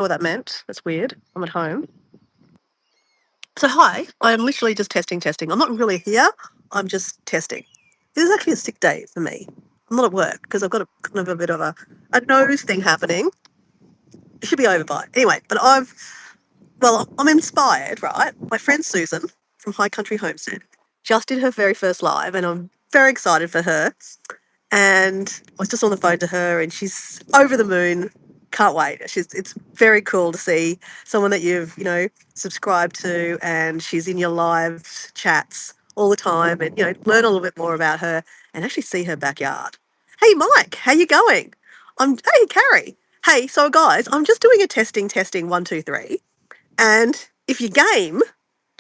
what that meant. That's weird. I'm at home. So hi, I'm literally just testing. I'm not really here. I'm just testing. This is actually a sick day for me. I'm not at work because I've got a kind of a bit of a nose thing happening. It should be over by anyway. But I'm inspired, right? My friend Susan from High Country Homestead just did her very first live, and I'm very excited for her. And I was just on the phone to her, and she's over the moon. Can't wait. It's very cool to see someone that you've subscribed to, and she's in your live chats all the time, and learn a little bit more about her, and actually see her backyard. Hey, Mike, how you going? Hey, Carrie. Hey, so guys, I'm just doing a testing 1 2 3, and if you game,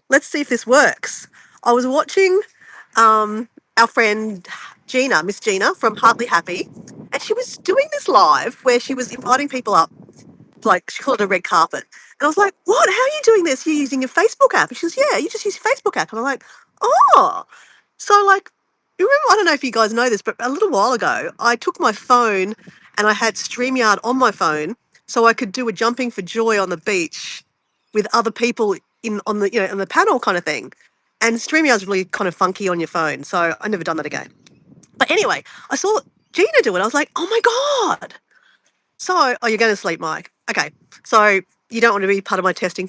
let's see if this works. I was watching our friend Gina, Miss Gina from Hardly Happy, and she was doing this live where she was inviting people up, like she called it a red carpet. And I was like, what? How are you doing this? You're using your Facebook app? And she goes, yeah, you just use your Facebook app. And I'm like, oh. So like, you remember, I don't know if you guys know this, but a little while ago, I took my phone and I had StreamYard on my phone so I could do a jumping for joy on the beach with other people on the on the panel kind of thing. And StreamYard's really kind of funky on your phone, so I never done that again. But anyway, I saw Gina do it. I was like, oh my God. So, you're going to sleep, Mike. Okay. So you don't want to be part of my testing.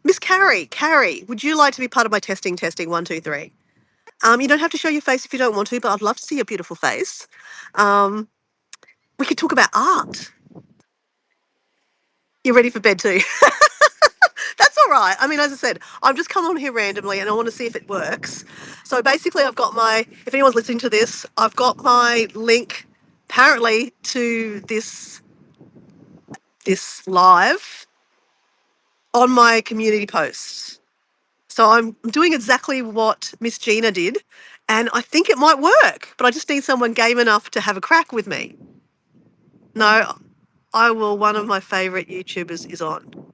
Miss Carrie, would you like to be part of my testing 1 2 3? You don't have to show your face if you don't want to, but I'd love to see your beautiful face. Um, we could talk about art. You're ready for bed too. That's all right. I mean, as I said, I've just come on here randomly and I want to see if it works. So basically, I've got if anyone's listening to this, I've got my link apparently to this live on my community post. So I'm doing exactly what Miss Gina did, and I think it might work, but I just need someone game enough to have a crack with me. No, I will. One of my favourite YouTubers is on.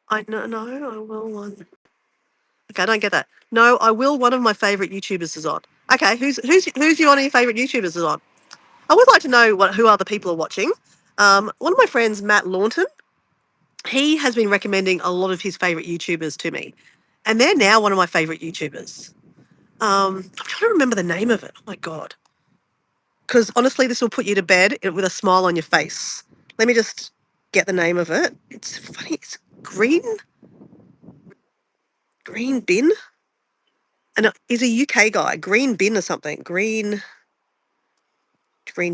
I will one. Okay, I don't get that. No, I will. One of my favourite YouTubers is on. Okay, who's one of your favourite YouTubers is on? I would like to know who other people are watching. One of my friends, Matt Launton, he has been recommending a lot of his favourite YouTubers to me, and they're now one of my favourite YouTubers. I'm trying to remember the name of it. Oh my God. Because honestly, this will put you to bed with a smile on your face. Let me just get the name of it. It's funny. It's Green Bin. And he's a UK guy. Green Bin or something. Green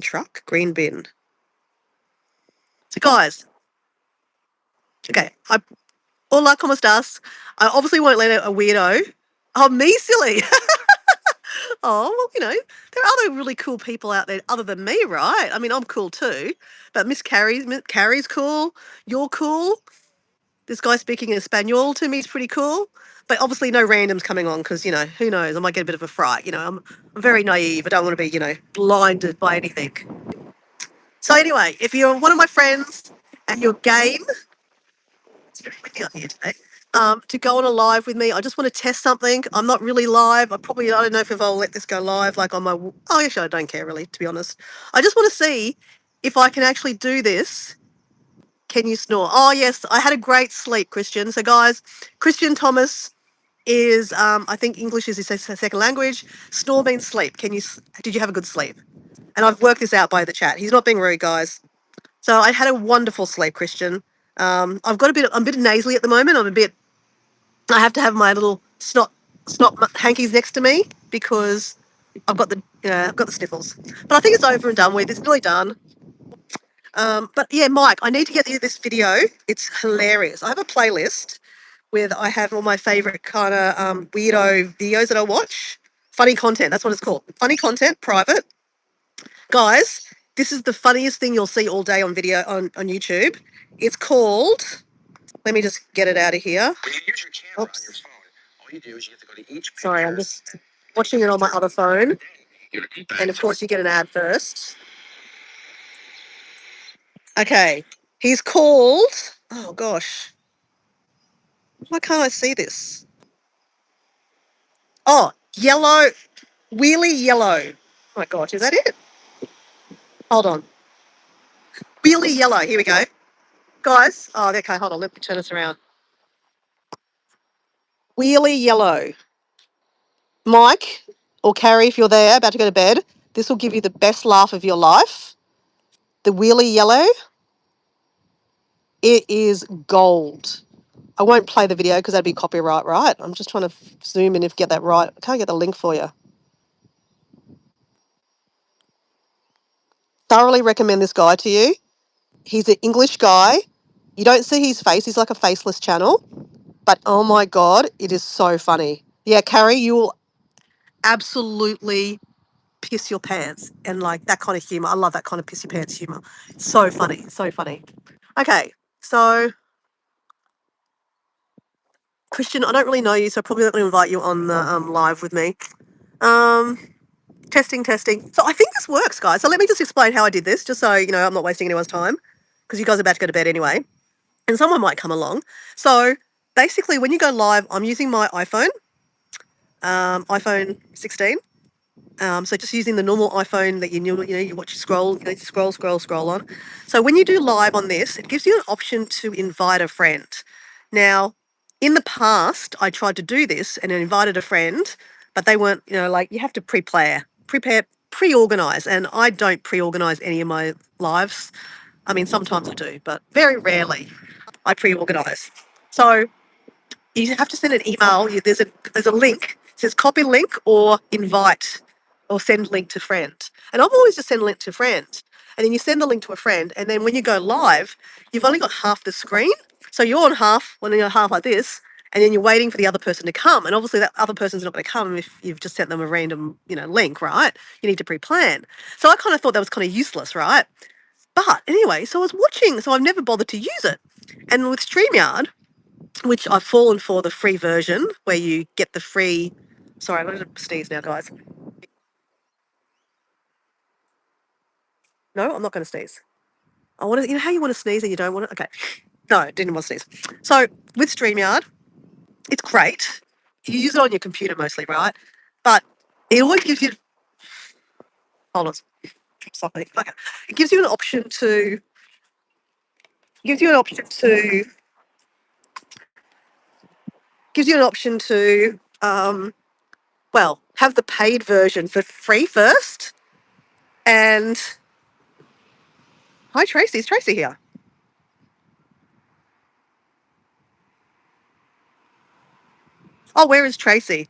Truck? Green Bin. So guys, okay. Hola, ¿cómo estás? I obviously won't let a weirdo. Oh, me silly. Oh, well, there are other really cool people out there other than me, right? I mean, I'm cool too. But Carrie's cool. You're cool. This guy speaking Espanol to me is pretty cool. But obviously no randoms coming on because, who knows? I might get a bit of a fright. I'm very naive. I don't want to be, blinded by anything. So anyway, if you're one of my friends and you're game, it's very windy out here today, to go on a live with me, I just want to test something. I'm not really live. I don't know if I'll let this go live like on my, oh, actually, I don't care really, to be honest. I just want to see if I can actually do this. Can you snore? Oh, yes, I had a great sleep, Christian. So guys, Christian Thomas is, I think English is his second language. Snore means sleep. Did you have a good sleep? And I've worked this out by the chat. He's not being rude, guys. So I had a wonderful sleep, Christian. I'm a bit nasally at the moment. I have to have my little snot hankies next to me because I've got the sniffles. But I think it's over and done with. It's nearly done. But yeah, Mike, I need to get you this video. It's hilarious. I have a playlist where I have all my favorite kind of weirdo videos that I watch. Funny content, that's what it's called. Funny content, private. Guys, this is the funniest thing you'll see all day on video on YouTube. It's called, let me just get it out of here. When you use your camera on your phone, all you do is you have to go to each picture. Sorry, I'm just watching it on my other phone. And of course you get an ad first. Okay, he's called, oh gosh, why can't I see this? Oh, Wheelie Yellow. Oh my gosh, is that it? Hold on. Wheelie Yellow, here we go. Guys, oh, okay, hold on. Let me turn this around. Wheelie yellow. Mike or Carrie, if you're there, about to go to bed, this will give you the best laugh of your life. The wheelie yellow, it is gold. I won't play the video because that'd be copyright, right? I'm just trying to zoom in if get that right. I can't get the link for you. Thoroughly recommend this guy to you. He's an English guy. You don't see his face. He's like a faceless channel. But oh my God, it is so funny. Yeah, Carrie, you will absolutely piss your pants. And like that kind of humor. I love that kind of piss your pants humor. It's so funny. So funny. Okay, so Christian, I don't really know you, so I'm probably not going to invite you on the live with me. Testing. So I think this works, guys. So let me just explain how I did this, just so you know I'm not wasting anyone's time, because you guys are about to go to bed anyway, and someone might come along. So basically, when you go live, I'm using my iPhone, iPhone 16. So just using the normal iPhone that you watch, scroll on. So when you do live on this, it gives you an option to invite a friend. Now, in the past, I tried to do this and invited a friend, but they weren't, like you have to pre-organize, and I don't pre-organize any of my lives. I mean, sometimes I do, but very rarely I pre-organize. So you have to send an email. There's a link. It says copy link or invite or send link to friend. And I've always just send link to friend. And then you send the link to a friend. And then when you go live, you've only got half the screen. So you're on half, when you're half like this, and then you're waiting for the other person to come. And obviously that other person's not going to come if you've just sent them a random, link, right? You need to pre-plan. So I kind of thought that was kind of useless, right? But anyway, so I was watching, so I've never bothered to use it. And with StreamYard, which I've fallen for the free version where you get the free. Sorry, I'm going to sneeze now, guys. No, I'm not going to sneeze. I want to, how you want to sneeze and you don't want to. Okay, no, didn't want to sneeze. So with StreamYard, it's great. You use it on your computer mostly, right? But it always gives you. Hold on, something. Okay, it gives you an option to. Gives you an option to. Gives you an option to. Well, have the paid version for free first, and hi Tracy, is Tracy here? Oh, where is Tracy?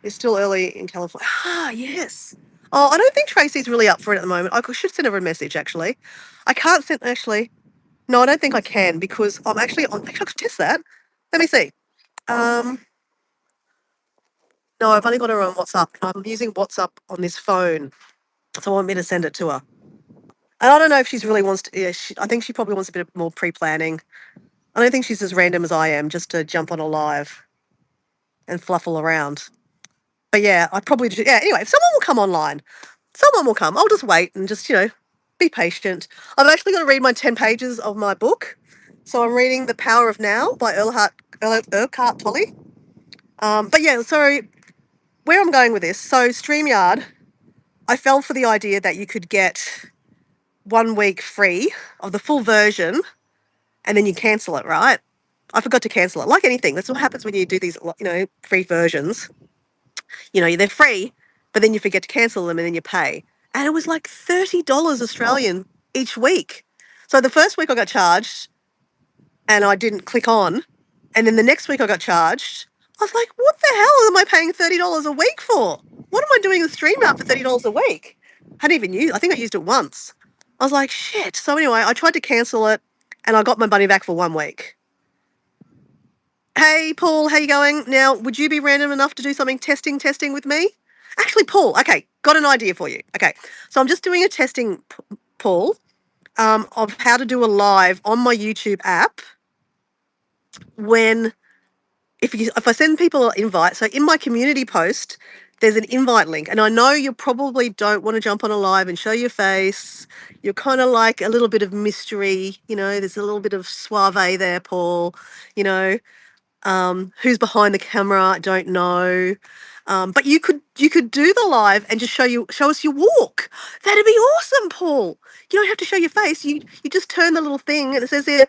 It's still early in California. Ah, yes. Oh, I don't think Tracy's really up for it at the moment. I should send her a message, actually. I can't send, actually. No, I don't think I can because I'm actually on. Actually, I could test that. Let me see. Um, no, I've only got her on WhatsApp. I'm using WhatsApp on this phone. So I want me to send it to her. And I don't know if she's really wants to. Yeah, I think she probably wants a bit more pre planning. I don't think she's as random as I am just to jump on a live and fluffle around. But yeah, I probably just, yeah, anyway, if someone will come online, someone will come. I'll just wait and just, be patient. I've actually got to read my 10 pages of my book. So I'm reading The Power of Now by Eckhart Tolle. But yeah, so where I'm going with this, so StreamYard, I fell for the idea that you could get 1 week free of the full version and then you cancel it, right? I forgot to cancel it. Like anything, that's what happens when you do these, free versions. They're free, but then you forget to cancel them and then you pay. And it was like $30 Australian each week. So the first week I got charged and I didn't click on. And then the next week I got charged. I was like, what the hell am I paying $30 a week for? What am I doing with StreamYard for $30 a week? I hadn't even used I think I used it once. I was like, shit. So anyway, I tried to cancel it and I got my money back for 1 week. Hey, Paul, how you going? Now, would you be random enough to do something testing with me? Actually, Paul, okay, got an idea for you. Okay, so I'm just doing a testing, Paul, of how to do a live on my YouTube app when, if I send people an invite, so in my community post, there's an invite link. And I know you probably don't want to jump on a live and show your face. You're kind of like a little bit of mystery, there's a little bit of suave there, Paul, you know. Who's behind the camera? I don't know. But you could do the live and just show us your walk. That'd be awesome, Paul. You don't have to show your face. You just turn the little thing and it says there,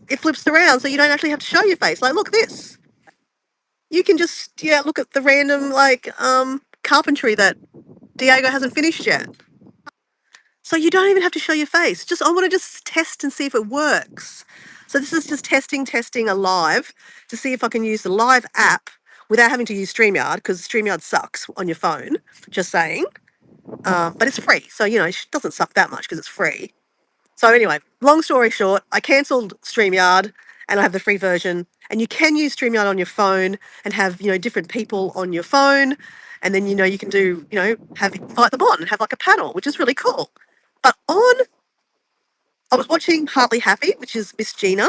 it flips around, so you don't actually have to show your face. Like, look this. You can just look at the random carpentry that Diego hasn't finished yet. So you don't even have to show your face. Just I want to just test and see if it works. So this is just testing a live to see if I can use the live app without having to use StreamYard because StreamYard sucks on your phone. Just saying. But it's free, so it doesn't suck that much because it's free. So anyway, long story short, I cancelled StreamYard and I have the free version. And you can use StreamYard on your phone and have different people on your phone, and then you can do have invite them on and have like a panel, which is really cool. But I was watching Partly Happy, which is Miss Gina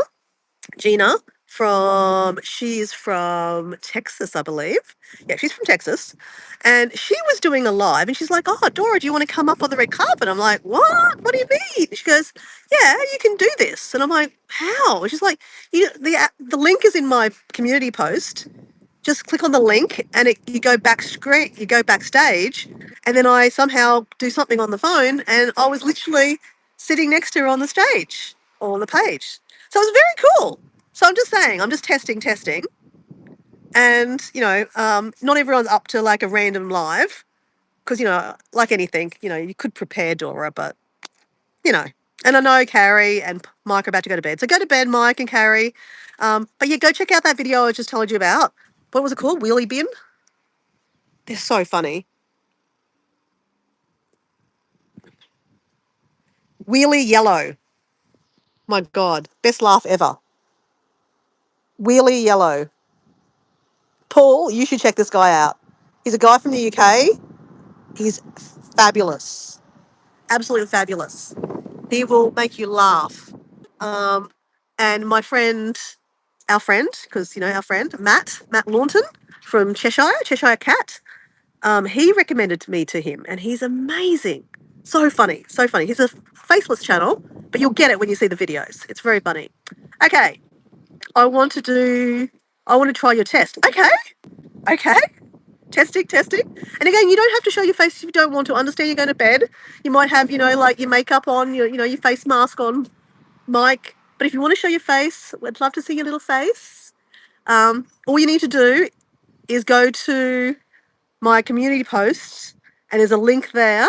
she's from Texas, I believe. Yeah, she's from Texas. And she was doing a live and she's like, "Oh, Dora, do you want to come up on the red carpet?" I'm like, "What? What do you mean?" She goes, "Yeah, you can do this." And I'm like, "How?" And she's like, the link is in my community post. Just click on the link and you go you go backstage, and then I somehow do something on the phone and I was literally sitting next to her on the stage or on the page. So it was very cool. So I'm just saying, I'm just testing. And, not everyone's up to like a random live because, like anything, you could prepare Dora, but, you know. And I know Carrie and Mike are about to go to bed. So go to bed, Mike and Carrie. But yeah, go check out that video I just told you about. What was it called? Wheelie Bin? They're so funny. Wheelie Yellow. My God. Best laugh ever. Wheelie Yellow. Paul, you should check this guy out. He's a guy from the UK. He's fabulous. Absolutely fabulous. He will make you laugh. Um, and our friend, because our friend, Matt Launton from Cheshire Cat, he recommended me to him, and he's amazing. So funny, so funny. He's a faceless channel, but you'll get it when you see the videos. It's very funny. Okay, I want to try your test. Okay. Testing. And again, you don't have to show your face if you don't want to. Understand you're going to bed. You might have, like your makeup on, your face mask on, Mike. But if you want to show your face, we'd love to see your little face. All you need to do is go to my community posts, and there's a link there.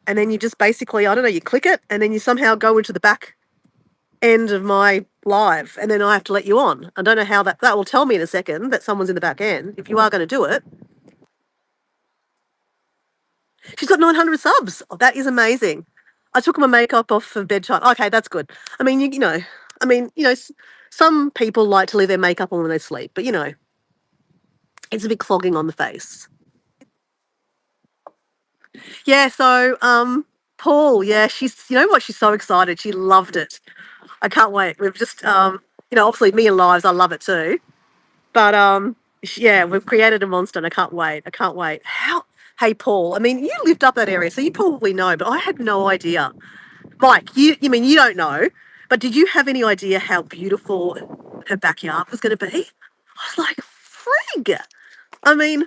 And then you just basically, I don't know, you click it, and then you somehow go into the back end of my live, and then I have to let you on. I don't know how that will tell me in a second that someone's in the back end. If you are going to do it, she's got 900 subs. Oh, that is amazing. I took my makeup off for bedtime. Okay, that's good. I mean, some people like to leave their makeup on when they sleep, but it's a bit clogging on the face. Yeah. So, Paul, yeah, you know what? She's so excited. She loved it. I can't wait. We've just, obviously me and lives, I love it too. But yeah, we've created a monster, and I can't wait. I can't wait. Hey, Paul. I mean, you lived up that area, so you probably know, but I had no idea. Mike, you mean you don't know, but did you have any idea how beautiful her backyard was going to be? I was like, frig. I mean,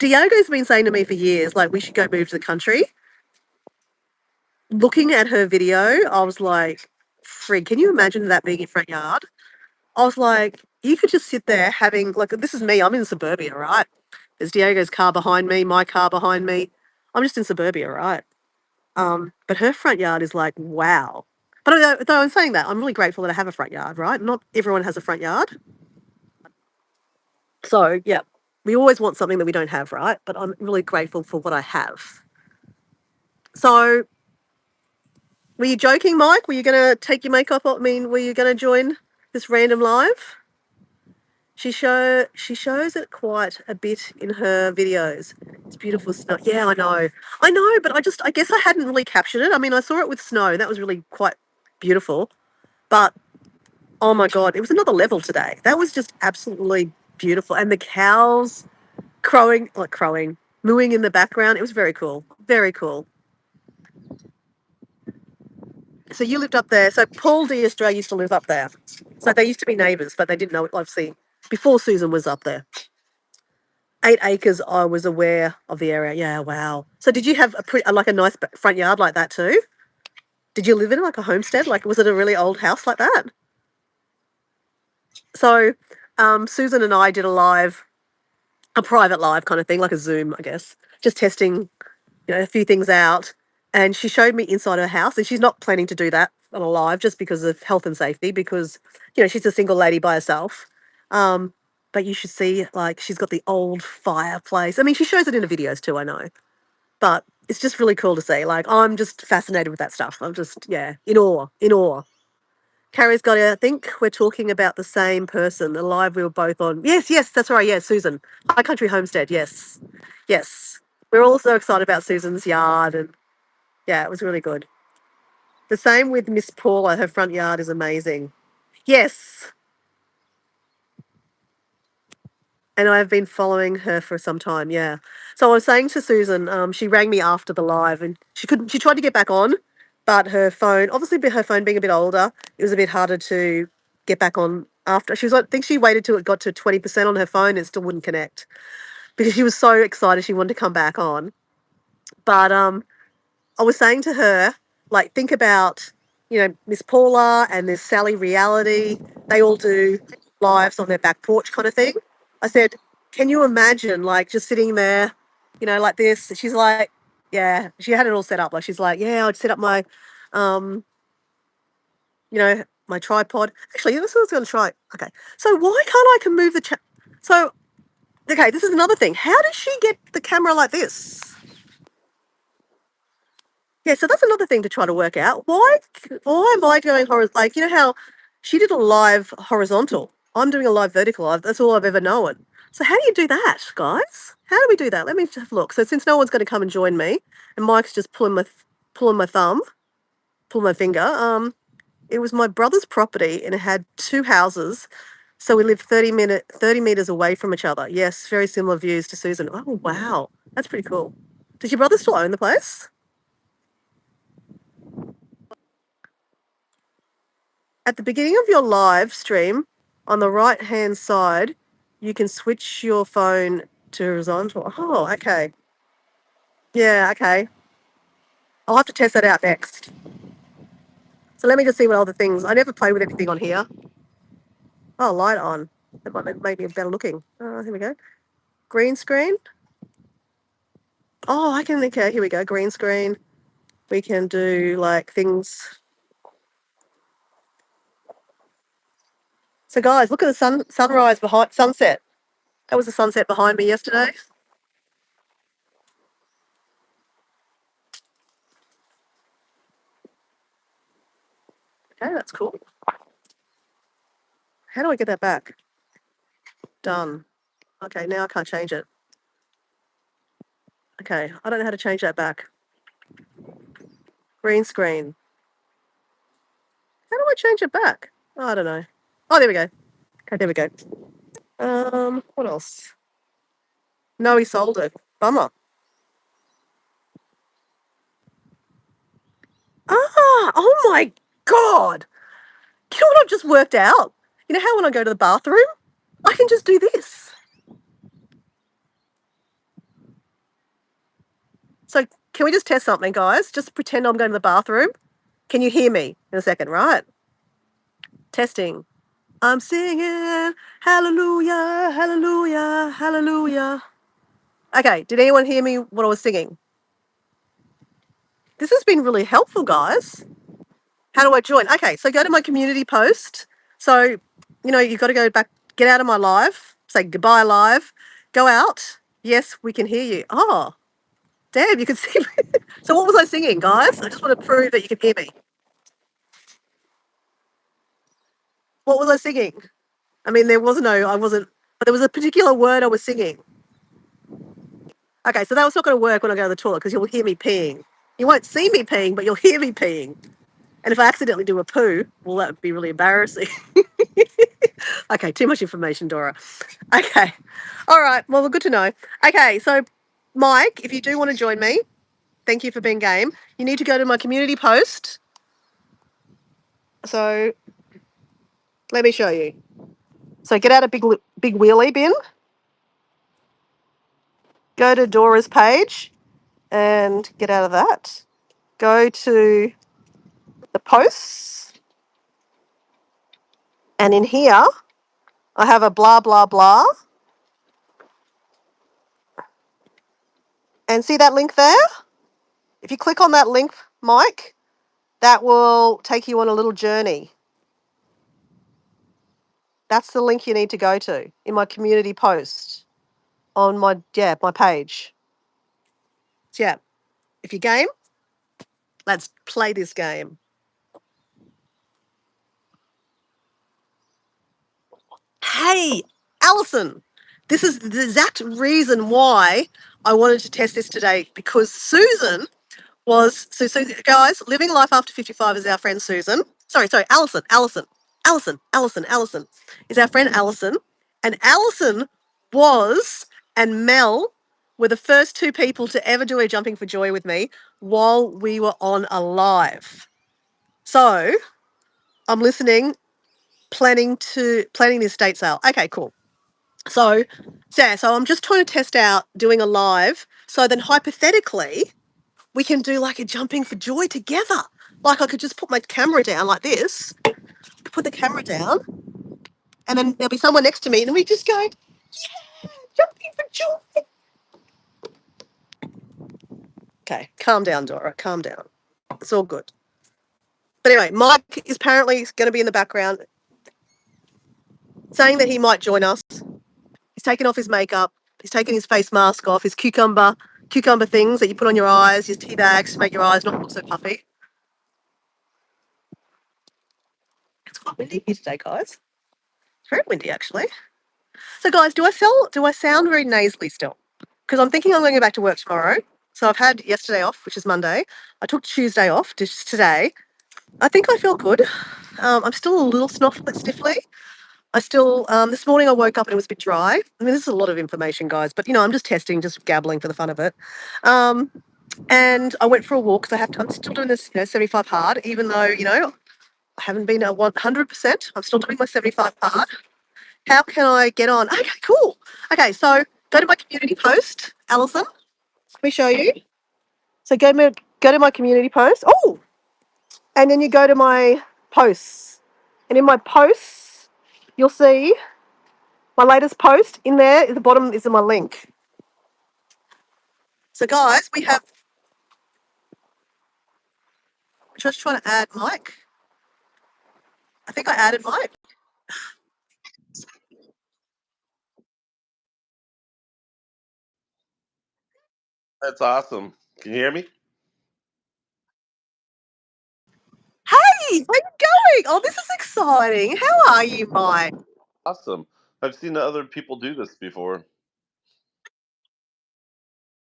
Diego's been saying to me for years, like, we should go move to the country. Looking at her video, I was like, frig, can you imagine that being your front yard? I was like, you could just sit there having, like, this is me, I'm in suburbia, right? There's Diego's car behind me, my car behind me. I'm just in suburbia, right? But her front yard is like, wow. But though I'm saying that, I'm really grateful that I have a front yard, right? Not everyone has a front yard. So, yeah, we always want something that we don't have, right? But I'm really grateful for what I have. So, were you joking, Mike? Were you going to take your makeup off? I mean, were you going to join this random live? She shows it quite a bit in her videos. It's beautiful snow. Yeah, I know, but I guess I hadn't really captured it. I mean, I saw it with snow. That was really quite beautiful. But oh my God, it was another level today. That was just absolutely beautiful. And the cows mooing in the background. It was very cool. Very cool. So you lived up there. So Paul D'Estrella used to live up there. So they used to be neighbours, but they didn't know it, obviously, before Susan was up there. 8 acres, I was aware of the area. Yeah, wow. So did you have like a nice front yard like that too? Did you live in like a homestead? Like, was it a really old house like that? So, Susan and I did a private live kind of thing, like a Zoom, I guess, just testing, a few things out. And she showed me inside her house, and she's not planning to do that on a live just because of health and safety, because, she's a single lady by herself. Um, but you should see, like, she's got the old fireplace. I mean, she shows it in the videos too, I know. But it's just really cool to see. Like, I'm just fascinated with that stuff. I'm just, yeah, in awe, in awe. Carrie's got it. I think we're talking about the same person. The live we were both on. Yes, yes, that's right. Yeah, Susan. High Country Homestead. Yes. Yes. We're all so excited about Susan's yard, and yeah, it was really good. The same with Miss Paula. Her front yard is amazing. Yes. And I've been following her for some time, yeah. So I was saying to Susan, she rang me after the live, and she tried to get back on, but her phone, obviously her phone being a bit older, it was a bit harder to get back on after. I think she waited till it got to 20% on her phone and it still wouldn't connect because she was so excited she wanted to come back on. But I was saying to her, like, think about, Miss Paula and there's Sally Reality. They all do lives on their back porch kind of thing. I said, can you imagine, like, just sitting there, like this? She's like, yeah, she had it all set up. Like, she's like, yeah, I'd set up um, my tripod. Actually, this is what I was going to try. Okay. So why can't I can move so, okay, this is another thing. How does she get the camera like this? Yeah, so that's another thing to try to work out. Why am I doing like, how she did a live horizontal. I'm doing a live vertical. That's all I've ever known. So how do you do that, guys? How do we do that? Let me just have a look. So since no one's going to come and join me, and Mike's just pulling my thumb, pulling my finger. It was my brother's property, and it had two houses. So we lived 30 meters away from each other. Yes, very similar views to Susan. Oh wow, that's pretty cool. Does your brother still own the place? At the beginning of your live stream, on the right-hand side, you can switch your phone to horizontal. Oh, okay. Yeah, okay. I'll have to test that out next. So let me just see what other things. I never play with anything on here. Oh, light on. That might make me better looking. Here we go. Green screen. Oh, okay, here we go. Green screen. We can do like things. So guys, look at the sunrise behind sunset. That was the sunset behind me yesterday. Okay, that's cool. How do I get that back? Done. Okay, now I can't change it. Okay, I don't know how to change that back. Green screen. How do I change it back? Oh, I don't know. Oh, there we go. Okay, there we go. What else? No, he sold it. Bummer. Ah, oh my God. You know what I've just worked out? You know how when I go to the bathroom, I can just do this. So can we just test something, guys? Just pretend I'm going to the bathroom. Can you hear me in a second, right? Testing. I'm singing hallelujah, hallelujah, hallelujah. Okay, did anyone hear me what I was singing? This has been really helpful, guys. How do I join? Okay, so go to my community post. So, you've got to go back, get out of my live, say goodbye live, go out. Yes, we can hear you. Oh, damn, you can see me. So what was I singing, guys? I just want to prove that you can hear me. What was I singing? I mean, I wasn't, but there was a particular word I was singing. Okay, so that was not going to work when I go to the toilet because you'll hear me peeing. You won't see me peeing, but you'll hear me peeing. And if I accidentally do a poo, well, that would be really embarrassing. Okay, too much information, Dora. Okay. All right. Well, good to know. Okay, so Mike, if you do want to join me, thank you for being game. You need to go to my community post. So let me show you. So get out a big wheelie bin. go to Dora's page and get out of that. Go to the posts. And in here, I have a blah, blah, blah. And see that link there? If you click on that link, Mike, that will take you on a little journey. That's the link you need to go to in my community post on my page. So yeah, if you game, let's play this game. Hey, Alison, this is the exact reason why I wanted to test this today, because Susan so guys, living life after 55 is our friend Susan. Sorry, Alison is our friend Alison, and Alison and Mel were the first two people to ever do a jumping for joy with me while we were on a live. So I'm listening, planning this estate sale. Okay, cool. So I'm just trying to test out doing a live. So then hypothetically, we can do like a jumping for joy together. Like I could just put my camera down like this, put the camera down, and then there'll be someone next to me, and then we just go, yeah, jumping for joy. Okay, calm down, Dora, calm down. It's all good. But anyway, Mike is apparently going to be in the background saying that he might join us. He's taken off his makeup. He's taken his face mask off, his cucumber things that you put on your eyes, his tea bags to make your eyes not look so puffy. It's quite windy here today, guys. It's very windy, actually. So, guys, do I sound very nasally still? Because I'm thinking I'm going to go back to work tomorrow. So I've had yesterday off, which is Monday. I took Tuesday off, just today. I think I feel good. I'm still a little sniffly. I still, this morning I woke up and it was a bit dry. I mean, this is a lot of information, guys, but I'm just testing, just gabbling for the fun of it. And I went for a walk because I'm still doing this, 75 hard, even though, I haven't been at 100%. I'm still doing my 75 hard. How can I get on? Okay, cool. Okay, so go to my community post, Alison. Let me show you. So go to my community post. Oh, and then you go to my posts. And in my posts, you'll see my latest post. In there, at the bottom is my link. So guys, we have. Just trying to add Mike. I think I added Mike. That's awesome. Can you hear me? Hey, how you going? Oh, this is exciting. How are you, Mike? Awesome. I've seen other people do this before.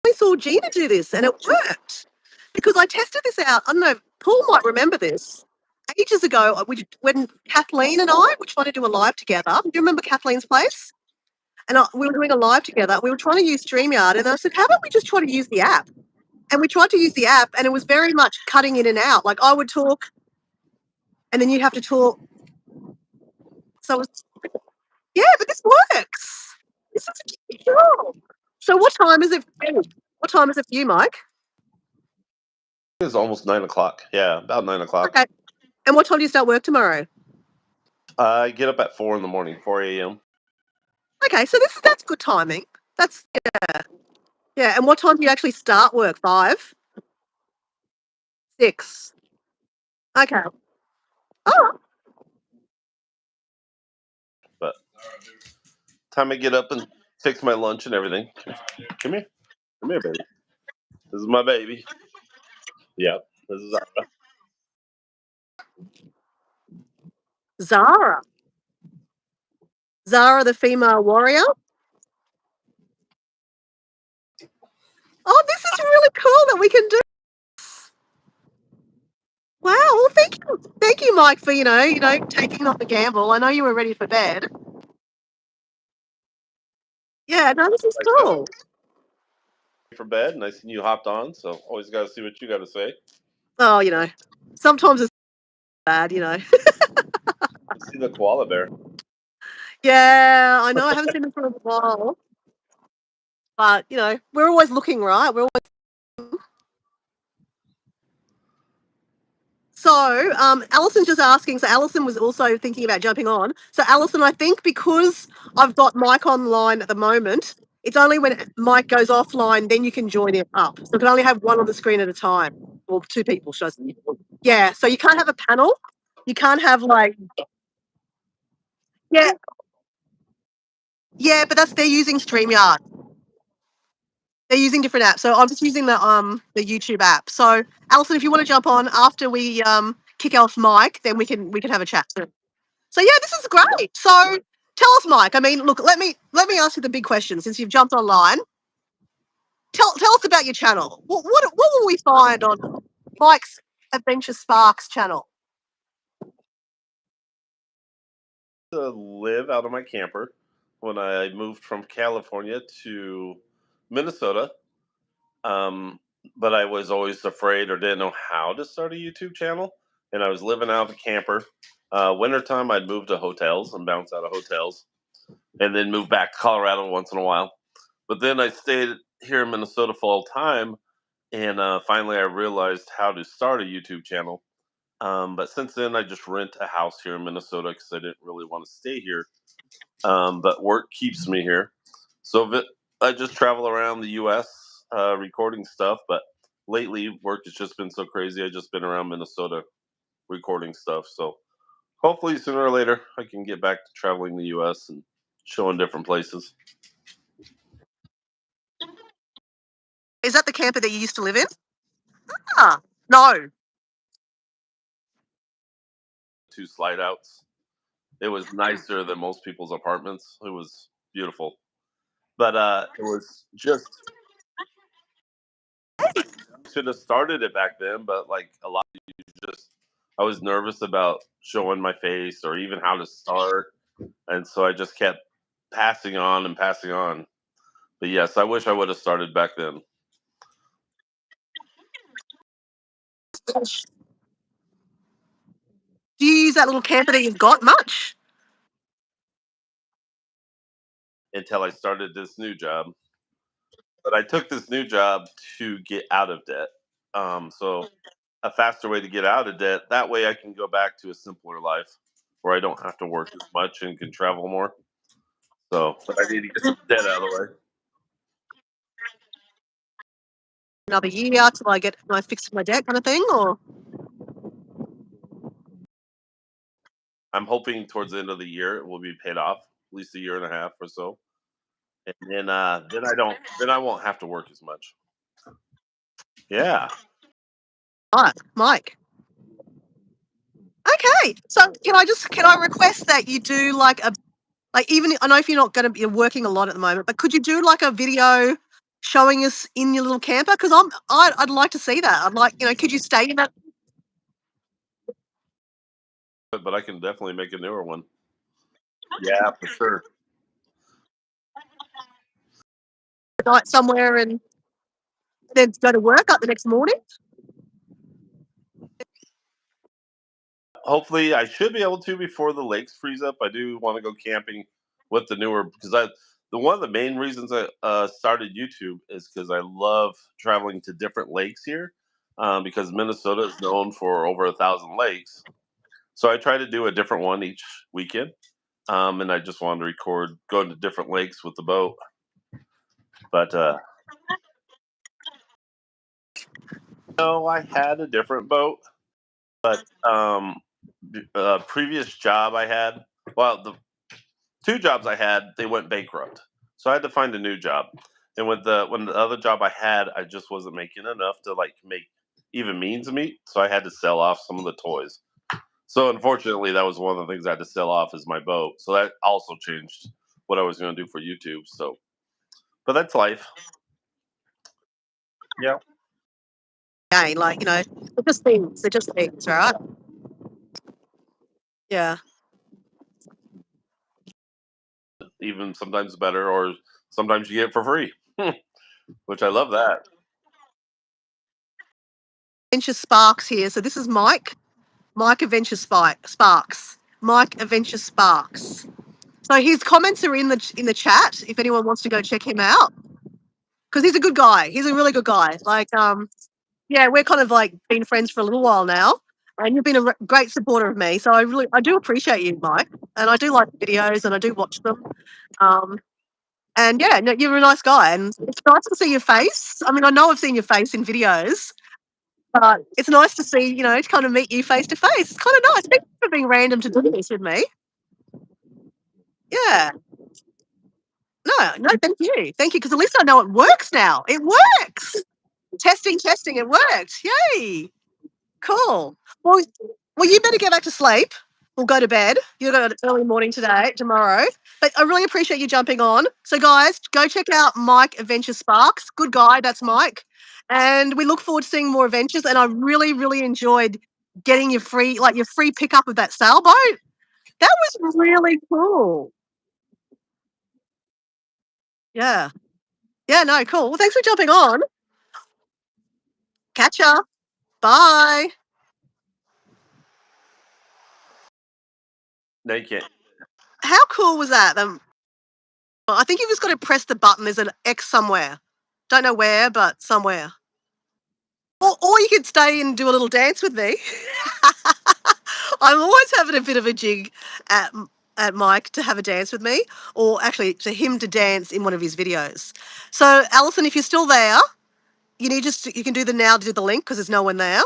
I saw Gina do this and it worked because I tested this out. I don't know, Paul might remember this. Ages ago, when Kathleen and I were trying to do a live together. Do you remember Kathleen's place? And we were doing a live together. We were trying to use StreamYard, and I said, "How about we just try to use the app?" And we tried to use the app, and it was very much cutting in and out. Like I would talk, and then you'd have to talk. So it was, yeah, but this works. This is cool. So what time is it for you? What time is it for you, Mike? It's almost 9 o'clock. Yeah, about 9 o'clock. Okay. And what time do you start work tomorrow? I get up at 4 in the morning, 4 a.m. Okay, so that's good timing. That's yeah. And what time do you actually start work? 5, 6. Okay. Oh, But time I get up and fix my lunch and everything. Come here. Come here, baby. This is my baby. Yeah, this is Zara. Zara. Zara, the female warrior. Oh, this is really cool that we can do. Wow. Well, thank you, Mike, for taking off the gamble. I know you were ready for bed. Yeah, no, this is cool. For bed, and I seen you hopped on, so always got to see what you got to say. Oh, sometimes it's bad. I see the koala bear. Yeah, I know. I haven't seen him for a while. But you know, we're always looking, right? We're always. So, Alison's just asking. So, Alison was also thinking about jumping on. So, Alison, I think because I've got Mike online at the moment, it's only when Mike goes offline then you can join it up. So, you can only have one on the screen at a time, or two people, should I say? Yeah. So, you can't have a panel. You can't have like. Yeah. Yeah, but they're using StreamYard. They're using different apps. So I'm just using the YouTube app. So Alison, if you want to jump on after we kick off Mike, then we can have a chat. So yeah, this is great. So tell us, Mike. I mean, look, let me ask you the big question since you've jumped online. Tell us about your channel. What will we find on Mike's Adventure Sparks channel? To live out of my camper when I moved from California to Minnesota. But I was always afraid or didn't know how to start a YouTube channel. And I was living out of a camper. Wintertime, I'd move to hotels and bounce out of hotels and then move back to Colorado once in a while. But then I stayed here in Minnesota full time. And finally, I realized how to start a YouTube channel. But since then, I just rent a house here in Minnesota because I didn't really want to stay here. But work keeps me here. So I just travel around the U.S. Recording stuff. But lately, work has just been so crazy. I've just been around Minnesota recording stuff. So hopefully, sooner or later, I can get back to traveling the U.S. and showing different places. Is that the camper that you used to live in? Ah, no. 2 slide outs. It was nicer than most people's apartments. It was beautiful. But it was just should have started it back then, but like a lot of you just I was nervous about showing my face or even how to start. And so I just kept passing on and passing on. But yes, I wish I would have started back then Do you use that little camper that you've got much? until I started this new job. But I took this new job to get out of debt. So a faster way to get out of debt. That way I can go back to a simpler life where I don't have to work as much and can travel more. So, but I need to get some debt out of the way. Another year till I fix my debt kind of thing, or I'm hoping towards the end of the year it will be paid off, at least a year and a half or so, and then I won't have to work as much. Yeah, right, Mike. Okay, so can I request that you do like even I know if you're not going to be working a lot at the moment, but could you do like a video showing us in your little camper? Because I'd like to see that. I'd like could you stay in that but I can definitely make a newer one. Yeah, for sure. night somewhere and then go to work up the next morning? Hopefully, I should be able to before the lakes freeze up. I do want to go camping with the newer because one of the main reasons I started YouTube is because I love traveling to different lakes here because Minnesota is known for over 1,000 lakes. So I try to do a different one each weekend, and I just wanted to record going to different lakes with the boat. But no, I had a different boat, but previous job I had, well, the 2 jobs I had, they went bankrupt, so I had to find a new job. And when the other job I had, I just wasn't making enough to like make even means meet, so I had to sell off some of the toys. So unfortunately, that was one of the things I had to sell off is my boat. So that also changed what I was going to do for YouTube. So, but that's life. Yeah. Again, they're just things, right? Yeah. Even sometimes better, or sometimes you get it for free, which I love that. Adventure Sparks here. So this is Mike. Mike Adventure Sparks. Mike Adventure Sparks. So his comments are in the chat if anyone wants to go check him out. because he's a good guy. He's a really good guy. Like, yeah, we're kind of like been friends for a little while now, and you've been a great supporter of me. So I do appreciate you, Mike, and I do like the videos and I do watch them. Um, and yeah, no, you're a nice guy, and it's nice to see your face. I mean, I know I've seen your face in videos, but it's nice to see, to kind of meet you face to face. It's kind of nice. Thank you for being random to do this with me. Yeah. No, thank you. Thank you, because at least I know it works now. It works. Testing, testing, it worked. Yay. Cool. Well, you better get back to sleep or go to bed. You've got an early morning tomorrow. But I really appreciate you jumping on. So, guys, go check out Mike Adventure Sparks. Good guy, that's Mike. And we look forward to seeing more adventures. And I really, really enjoyed getting your free pickup of that sailboat. That was really cool. Yeah. Yeah, no, cool. Well, thanks for jumping on. Catch ya. Bye. No, you can't. How cool was that? I think you've just got to press the button. There's an X somewhere. Don't know where, but somewhere. Or you could stay and do a little dance with me. I'm always having a bit of a jig at at Mike to have a dance with me, or actually to him to dance in one of his videos. So, Alison, if you're still there, you can do the now to do the link because there's no one there.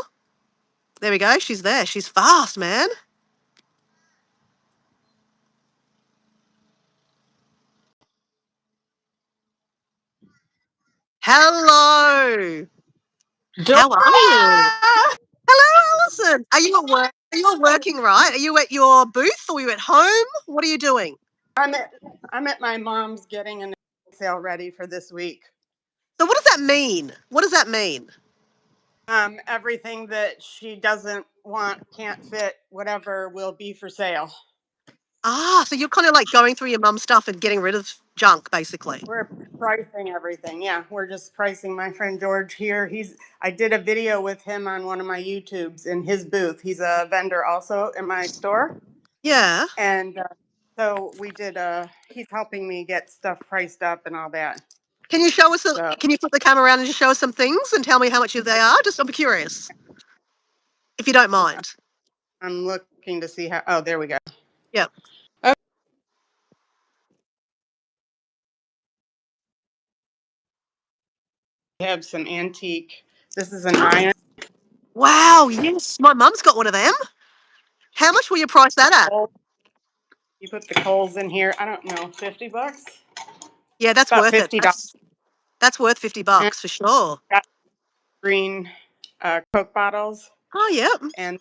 There we go. She's there. She's fast, man. Hello. Dora! How are you? Hello, Alison. Are you at work? Are you working right? Are you at your booth or are you at home? What are you doing? I'm at my mom's getting a sale ready for this week. So what does that mean? What does that mean? Everything that she doesn't want, can't fit, whatever, will be for sale. So you're kind of like going through your mum's stuff and getting rid of junk, basically. We're pricing everything. Yeah, we're just pricing. My friend George here, I did a video with him on one of my YouTubes in his booth. He's a vendor also in my store. Yeah. And so we did, he's helping me get stuff priced up and all that. Can you show us? Can you flip the camera around and just show us some things and tell me how much they are? I'm curious, if you don't mind. I'm looking to see how. Oh, there we go. Yep. We have some antique. This is an iron. Wow. Yes, my mum's got one of them. How much will you price that at? You put the coals in here. I don't know, $50. Yeah, that's about worth it. $50. That's worth $50 for sure. Got green Coke bottles. Oh, yeah. And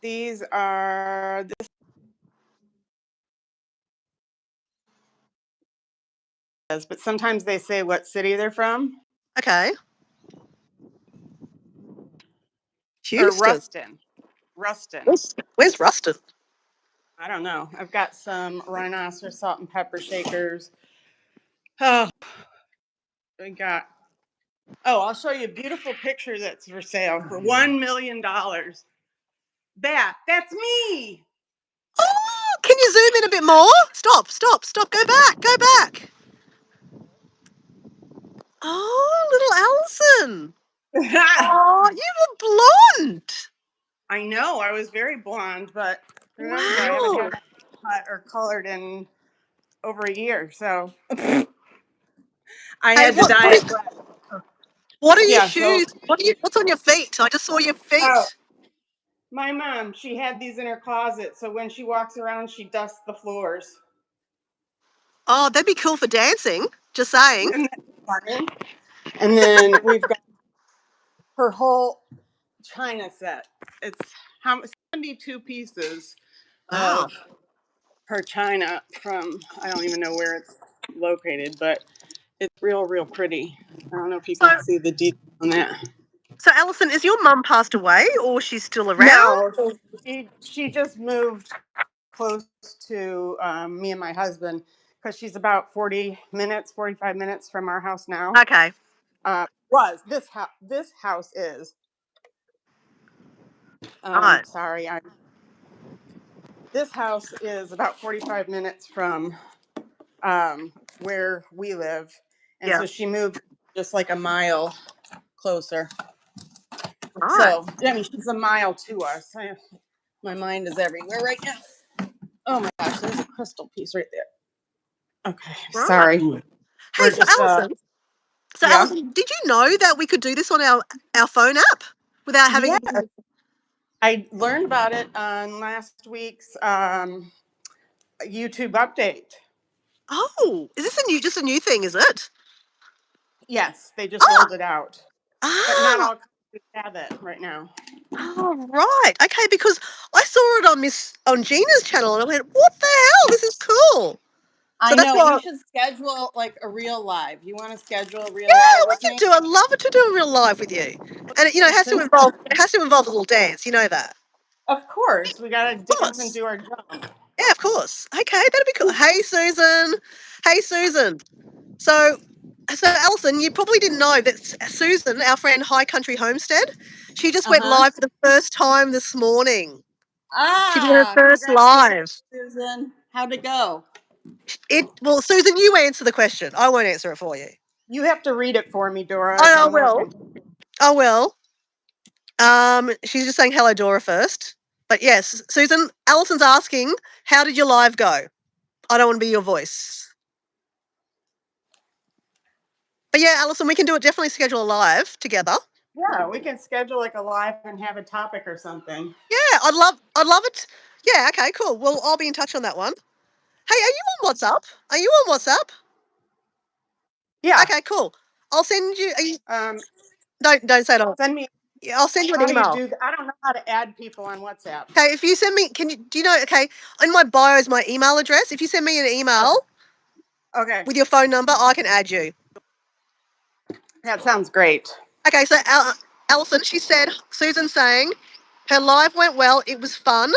these are this. But sometimes they say what city they're from. Okay. Or Houston. Ruston. Where's Ruston? I don't know. I've got some rhinoceros salt and pepper shakers. Oh, we got. Oh, I'll show you a beautiful picture that's for sale for $1 million. That's me. Oh, can you zoom in a bit more? Stop. Go back. Oh, little Alison. Oh, you were blonde. I know. I was very blonde, but remember, Wow. I haven't had cut or colored in over a year, so I had to dye it black. What are your Yeah, shoes? What's on your feet? I just saw your feet. Oh, my mom, she had these in her closet, so when she walks around, she dusts the floors. Oh, that'd be cool for dancing. Just saying. And then we've got her whole china set. It's 72 pieces Wow. of her china from, I don't even know where it's located, but it's real pretty. I don't know if you can see the detail on that. So, Alison, is your mum passed away or she's still around? No, she just moved close to me and my husband because she's about 45 minutes from our house now. Okay. This house is. Right. Sorry, this house is about 45 minutes from where we live, and so she moved just like a mile closer. Right. So, I mean, she's a mile to us. My mind is everywhere right now. Oh my gosh, there's a crystal piece right there. Okay, Right. sorry. Hey, We're so just, Alison, yeah. Alison, did you know that we could do this on our phone app without having? Yeah. I learned about it on last week's YouTube update. Oh, is this just a new thing? Is it? Yes, they just rolled it out, but not Ah, all countries have it right now. oh, right. Okay, because I saw it on Gina's channel and I went, "What the hell? This is cool." So I that's know why. you should schedule like a real live. You want to schedule a real Yeah, live we with could me? do. I'd love it to do a real live with you, and it has to Since- involve. It has to involve a little dance. You know that. Of course, we gotta Of dance course. and do our jump. Yeah, of course. Okay, that'd be cool. Hey, Susan. Hey, Susan. So Alison, you probably didn't know that Susan, our friend High Country Homestead, she just went live for the first time this morning. She did her first live. Susan. How'd it go? Well, Susan, you answer the question. I won't answer it for you. You have to read it for me, Dora. I I'm will. working. I will. She's just saying hello, Dora, first. But yes, Susan, Alison's asking, how did your live go? I don't want to be your voice. But yeah, Alison, we can definitely schedule a live together. Yeah, we can schedule like a live and have a topic or something. Yeah, I'd love it. Yeah, okay, cool. Well, I'll be in touch on that one. Hey, are you on WhatsApp? Are you on WhatsApp? Yeah. Okay, cool. I'll send you. Don't say it on. Send me. Yeah, I'll send you an How do email. you do? I don't know how to add people on WhatsApp. Okay, if you send me, do you know? Okay, in my bio is my email address. If you send me an email Okay, with your phone number, I can add you. that sounds great. Okay, so Alison, she said, Susan's saying, her live went well. It was fun,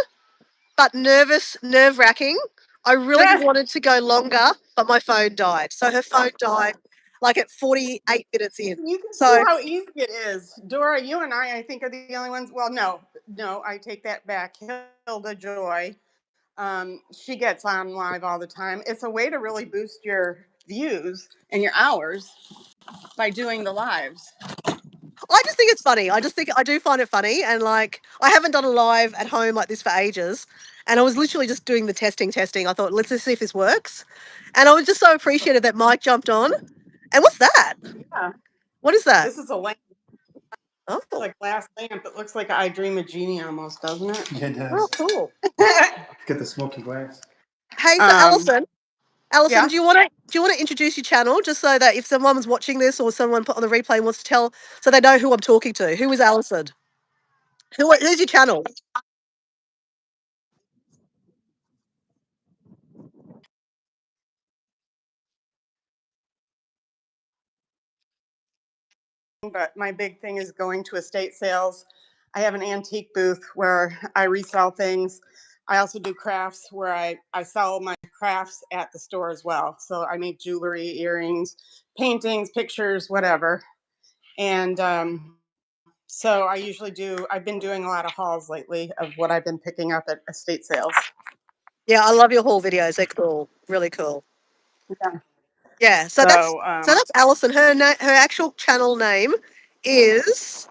but nerve-wracking. I really wanted to go longer, but my phone died. So her phone died like at 48 minutes in. You can So see how easy it is. Dora, you and I think, are the only ones. Well, no, I take that back. Hilda Joy, she gets on live all the time. It's a way to really boost your views and your hours by doing the lives. I just think it's funny. I do find it funny. And like, I haven't done a live at home like this for ages. And I was literally just doing the testing. I thought, let's just see if this works. And I was just so appreciative that Mike jumped on. And what's that? Yeah, What is that? this is a lamp. Oh, It's like glass lamp. It looks like I Dream of Genie almost, doesn't it? Yeah, it oh, does. cool. Get the smoky glass. Hey, so Alison, yeah. do you want to introduce your channel just so that if someone's watching this or someone put on the replay wants to tell, so they know who I'm talking to? Who is Alison? Who's your channel? But my big thing is going to estate sales. I have an antique booth where I resell things. I also do crafts where I sell my crafts at the store as well. So I make jewelry, earrings, paintings, pictures, whatever. And so I've been doing a lot of hauls lately of what I've been picking up at estate sales. Yeah, I love your haul videos. They're cool. Really cool. Yeah. Yeah, so that's Alison. Her actual channel name is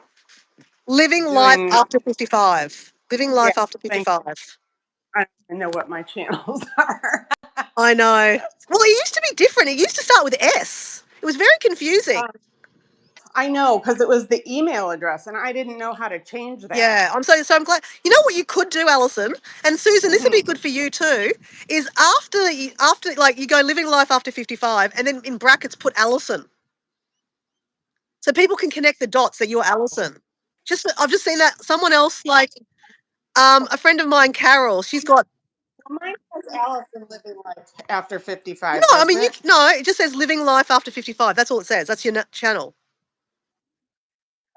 Living Life After 55. Living Life After 55. I don't know what my channels are. I know. Well, it used to be different. It used to start with S. It was very confusing. I know, because it was the email address, and I didn't know how to change that. Yeah, I'm glad. You know what you could do, Alison and Susan. This would be good for you too. Is after like you go Living Life After 55, and then in brackets put Alison, so people can connect the dots that you're Alison. I've just seen that someone else like a friend of mine, Carol. She's got Mine says Allison Living Life After 55. no. I mean, it? it just says Living Life After 55. That's all it says. That's your channel.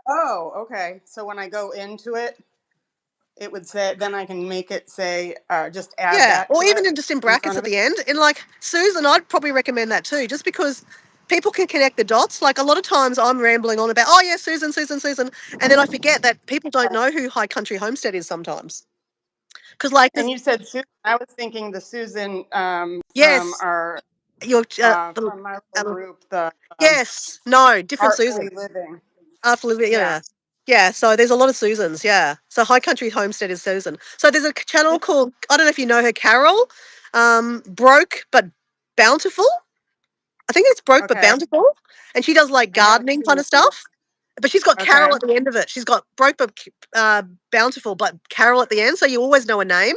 Oh, okay. So when I go into it, it would say, then I can make it say, just add that. Or to even it just in in brackets front at of it. the end. And like Susan, I'd probably recommend that too, just because people can connect the dots. Like a lot of times I'm rambling on about, oh yeah, Susan, and then I forget that people don't know who High Country Homestead is sometimes. Because like, And you said Susan. I was thinking the Susan from yes, our Your from my little group, the yes, no, different Susan. Artfully Living. Artfully, yeah. Yeah, so there's a lot of Susans, yeah. So High Country Homestead is Susan. So there's a channel called, I don't know if you know her, Carol, Broke but Bountiful. I think it's Broke but Okay. Bountiful. And she does like I haven't gardening seen kind of it yet. stuff. But she's got Carol Okay. at the end of it. She's got Broke but Bountiful, but Carol at the end. So you always know a name.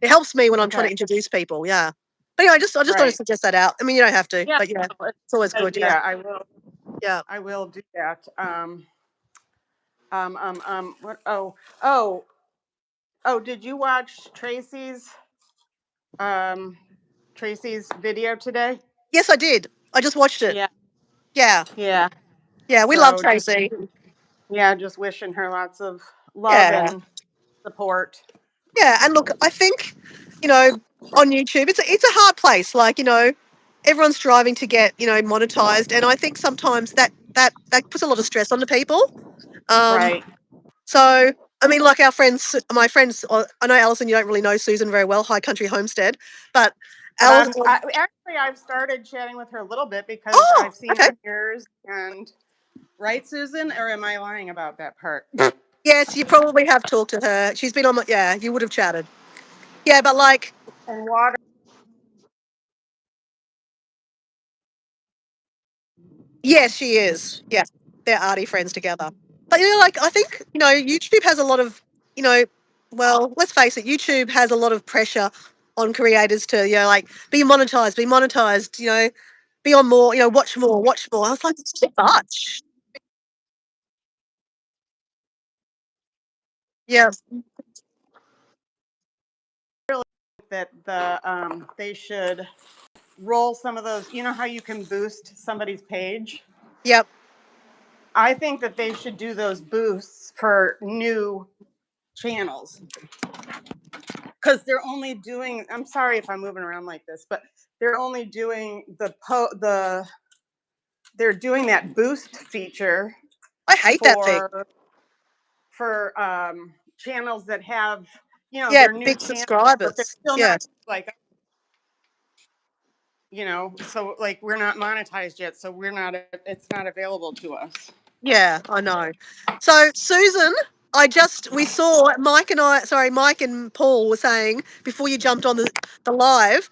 It helps me when I'm trying to Okay. introduce people, yeah. But anyway, I just thought to Right. suggest that out. I mean, you don't have to, Yeah. but yeah, no, it's always good, yeah. I will. Yeah. I will do that. What? Oh. Did you watch Tracy's video today? Yes, I did. I just watched it. Yeah. Yeah. Yeah. Yeah, we love So just Tracy. just wishing her lots of love Yeah. and support. Yeah, and look, I think, on YouTube, it's a hard place. Like, everyone's striving to get, monetized, and I think sometimes that puts a lot of stress on the people. Right. So, I mean, like my friends, I know Alison, you don't really know Susan very well, High Country Homestead, but But Alison. I've started chatting with her a little bit because Oh, I've seen okay. her yours and right, Susan, or am I lying about that part? Yes, you probably have talked to her. She's been on my, yeah, you would have chatted. Yeah, but like, And water. yes, she is. Yeah, they're arty friends together. But like I think YouTube has a lot of well, let's face it, YouTube has a lot of pressure on creators to like be monetized, be on more, watch more, watch more. I was like, it's too much. Yeah, That they should roll some of those. You know how you can boost somebody's page? yep, I think that they should do those boosts for new channels because they're only doing. I'm sorry if I'm moving around like this, but they're only doing they're doing that boost feature I hate that thing. for channels that have Yeah, their new big channels, but they're subscribers. still Yeah. not like so like we're not monetized yet, so it's not available to us. Yeah, I know. So Susan, we saw Mike and Paul were saying before you jumped on the live,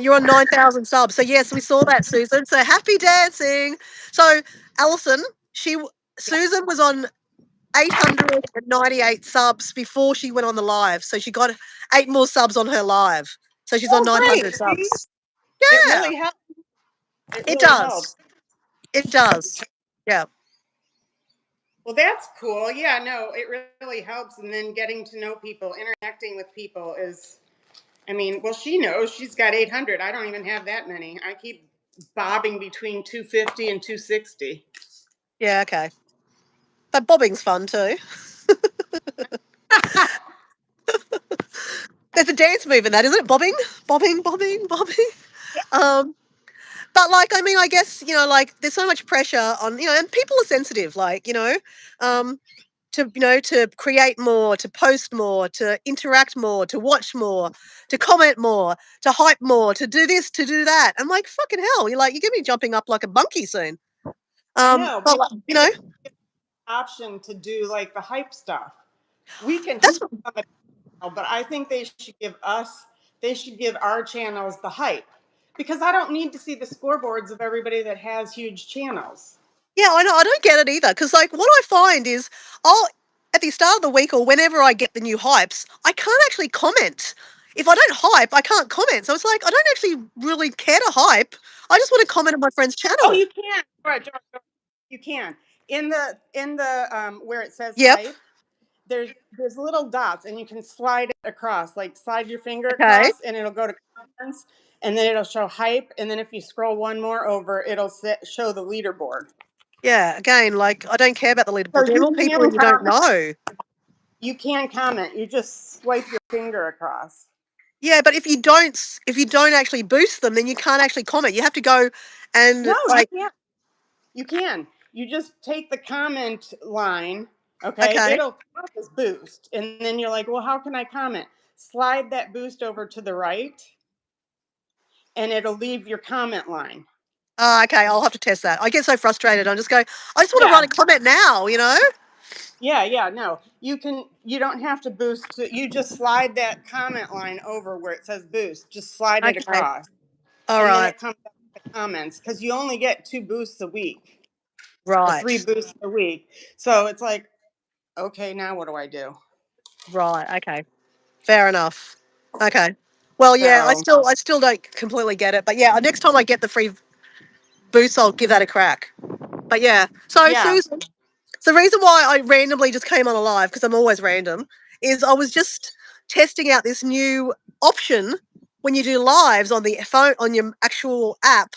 you're on 9,000 subs. So yes, we saw that, Susan. So happy dancing. So Alison, Susan was on 898 subs before she went on the live. So she got 8 more subs on her live. So she's on Oh, great! 900 See? subs. It Yeah, really helps. It it really helps. does. It does. Yeah. Well, that's cool. Yeah, no, it really helps. And then getting to know people, interacting with people is, I mean, well, she knows she's got 800. I don't even have that many. I keep bobbing between 250 and 260. Yeah, okay. But bobbing's fun too. There's a dance move in that, isn't it? Bobbing, bobbing, bobbing, bobbing. Um, but like, I mean, I guess like, there's so much pressure on and people are sensitive. Like, to to create more, to post more, to interact more, to watch more, to comment more, to hype more, to do this, to do that. I'm like, fucking hell! You're gonna be jumping up like a monkey soon. I know, But but like, option to do like the hype stuff. We can that's hype somebody, but I think they should give our channels the hype because I don't need to see the scoreboards of everybody that has huge channels. Yeah, I know. I don't get it either. Because, like, what I find is, at the start of the week or whenever I get the new hypes, I can't actually comment. If I don't hype, I can't comment. So it's like, I don't actually really care to hype. I just want to comment on my friend's Oh, channel. you can. Right, you can. In the where it says Yep. hype, there's little dots, and you can slide it across. Like slide your finger Okay. across, and it'll go to comments, and then it'll show hype, and then if you scroll one more over, it'll show the leaderboard. Yeah. Again, like, I don't care about the So leaderboard. They're you all people can you don't comment. know. You can comment. You just swipe your finger across. Yeah, but if you don't actually boost them, then you can't actually comment. You have to go and No, you like, can't. You can. You just take the comment line, okay? okay, It'll count as boost. And then you're like, well, how can I comment? Slide that boost over to the right. and it'll leave your comment line. Okay, I'll have to test that. I get so frustrated. I'm just going, I just want to Yeah. write a comment now, you know? Yeah, no. You don't have to boost. You just slide that comment line over where it says boost. Just slide it Okay. across. All And then right. it comes up with the comments because you only get 2 boosts a week or Right. 3 boosts a week. So it's like, okay, now what do I do? Right. Okay. Fair enough. Okay. Well, yeah, So I still don't completely get it, but yeah, next time I get the free boost, I'll give that a crack. But yeah, so yeah, Susan, the reason why I randomly just came on a live, because I'm always random, is I was just testing out this new option when you do lives on the phone on your actual app.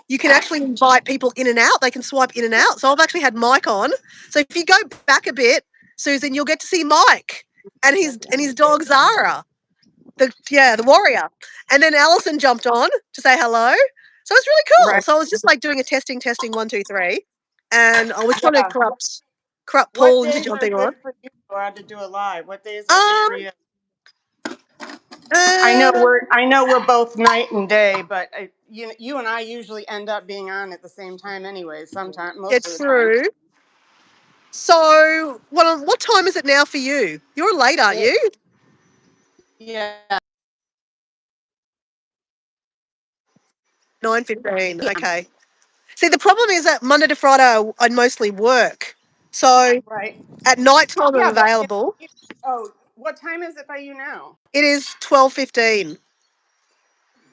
You can actually invite people in and out. They can swipe in and out. So I've actually had Mike on. So if you go back a bit, Susan, you'll get to see Mike and his dog Zara, the warrior. And then Alison jumped on to say hello. So it's really cool. right. So I was just like doing a testing, 1, 2, 3, and I was trying to Yeah. corrupt What Paul into days are jumping on. good for you to go out to do a live? What days are good for Um, you? uh, I know we're both night and day, but you and I usually end up being on at the same time anyway. Sometimes, most of it's the time. true. So what time is it now for you? You're late, aren't you? Yeah. 9:15. Okay. See, the problem is that Monday to Friday I mostly work. So Right. at night time I'm Yeah, but available. what time is it by you now? It is 12:15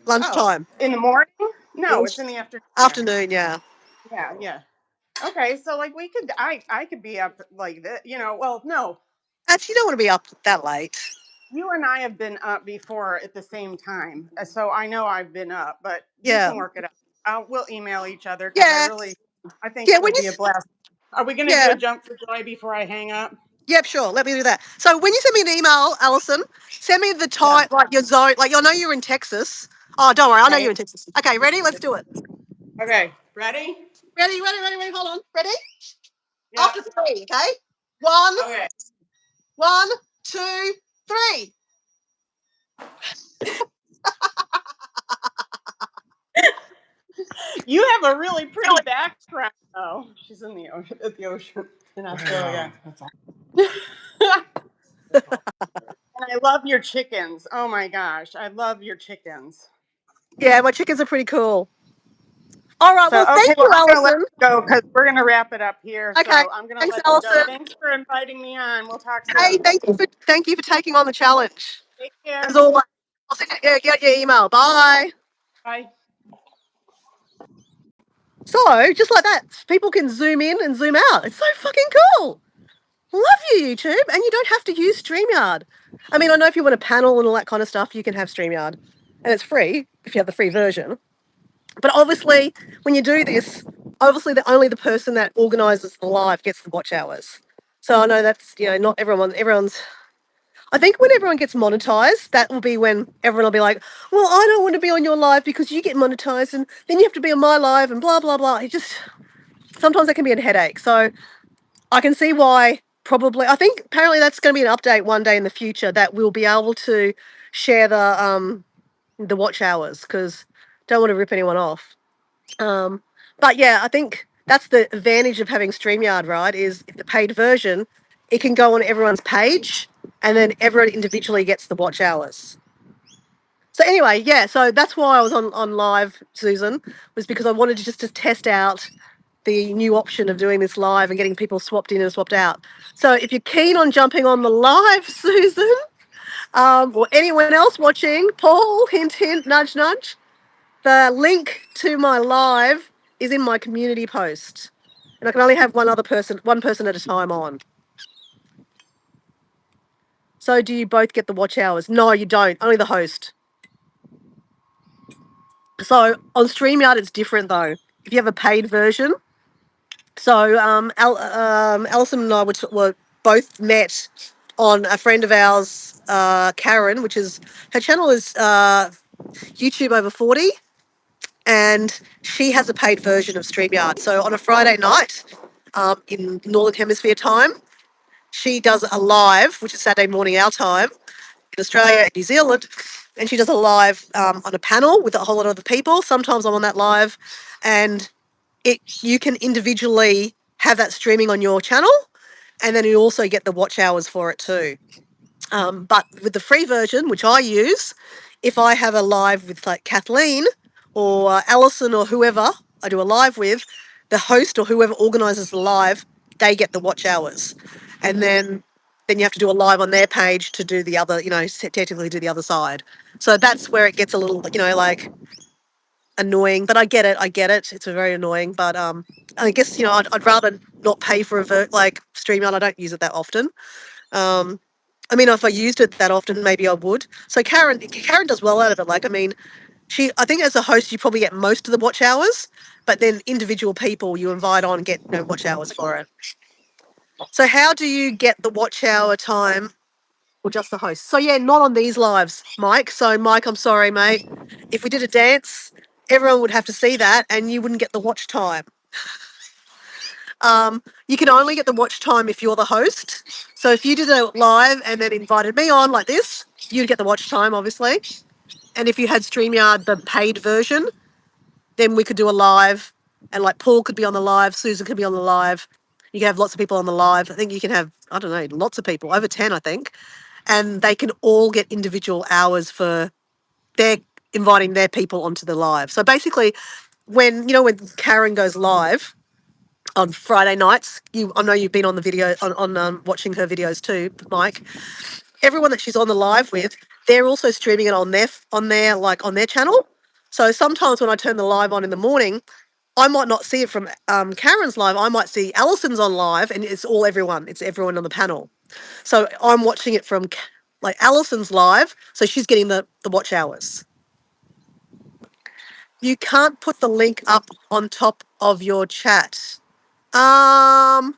Oh, lunchtime. in the morning? No, it's in the afternoon. Afternoon, yeah. Yeah. Okay, so like I could be up like this, well, no. Actually, you don't want to be up that late. You and I have been up before at the same time, so I know I've been up, but we Yeah. can work it out. We'll email each other because Yeah. I think Yeah, it would be a blast. Are we going to do a jump for joy before I hang up? Yep, sure. Let me do that. So when you send me an email, Alison, send me the time, like your zone. Like I know you're in Texas. Oh, don't worry, I know Right. you're in Texas. Okay, ready? Let's do it. Okay, ready? Ready. Hold on. Ready? Yeah. After 3, okay? 1, Okay. 1, 2, 3. You have a really pretty background, though. She's in the ocean, at the ocean in Australia. And I love your chickens. Oh my gosh, I love your chickens. Yeah, my chickens are pretty cool. All right. So, Well, thank okay, you, well, I'm going to let Alison. you go because we're going to wrap it up here. Okay. So I'm going to Thanks, let you go. Alison. Thanks for inviting me on. We'll talk Hey, soon. thank you for taking on the challenge. Take care. As always, I'll send you, get your email. Bye. Bye. So, just like that, people can zoom in and zoom out. It's so fucking cool. Love you, YouTube. And you don't have to use StreamYard. I mean, I know if you want a panel and all that kind of stuff, you can have StreamYard. And it's free if you have the free version. But obviously, when you do this, obviously only the person that organises the live gets the watch hours. So I know that's, not everyone's... I think when everyone gets monetized, that will be when everyone will be like, well, I don't want to be on your live because you get monetized and then you have to be on my live and blah, blah, blah. Sometimes that can be a headache. So I can see why I think apparently that's going to be an update one day in the future that we'll be able to share the watch hours because don't want to rip anyone off. But yeah, I think that's the advantage of having StreamYard, right? Is the paid version, it can go on everyone's page and then everyone individually gets the watch hours. So anyway, yeah, so that's why I was on live, Susan, was because I wanted to test out the new option of doing this live and getting people swapped in and swapped out. So if you're keen on jumping on the live, Susan, or anyone else watching, Paul, hint, hint, nudge, nudge, the link to my live is in my community post. And I can only have one person at a time on. So do you both get the watch hours? No, you don't. Only the host. So on StreamYard, it's different though. If you have a paid version. So Alison and I were both met on a friend of ours, Karen, which is, her channel is YouTube over 40. And she has a paid version of StreamYard. So on a Friday night in Northern Hemisphere time, she does a live, which is Saturday morning our time, in Australia and New Zealand. and she does a live on a panel with a whole lot of other people. Sometimes I'm on that live, and you can individually have that streaming on your channel, and then you also get the watch hours for it too. But with the free version, which I use, if I have a live with like Kathleen or Alison or whoever I do a live with, the host or whoever organises the live, they get the watch hours, and then you have to do a live on their page to do the other, technically do the other side. So that's where it gets a little, like annoying. But I get it. It's very annoying. But I guess I'd rather not pay for like StreamYard. I don't use it that often. I mean, if I used it that often, maybe I would. So Karen does well out of it. Like, I mean, I think as a host, you probably get most of the watch hours, but then individual people you invite on get no watch hours for it. So how do you get the watch hour time, or just the host? So yeah, not on these lives, Mike. So Mike, I'm sorry, mate. If we did a dance, everyone would have to see that, and you wouldn't get the watch time. You can only get the watch time if you're the host. So if you did a live and then invited me on like this, you'd get the watch time, obviously. And if you had StreamYard, the paid version, then we could do a live, and like Paul could be on the live, Susan could be on the live. You can have lots of people on the live. I think you can have, I don't know, lots of people, over 10, I think. And they can all get individual hours for their inviting their people onto the live. So basically, when Karen goes live on Friday nights, I know you've been on the video on watching her videos too, Mike. Everyone that she's on the live with, they're also streaming it on their channel. So sometimes when I turn the live on in the morning, I might not see it from Karen's live. I might see Alison's on live, and it's everyone. It's everyone on the panel. So I'm watching it from like Alison's live, so she's getting the watch hours. You can't put the link up on top of your chat. Oh,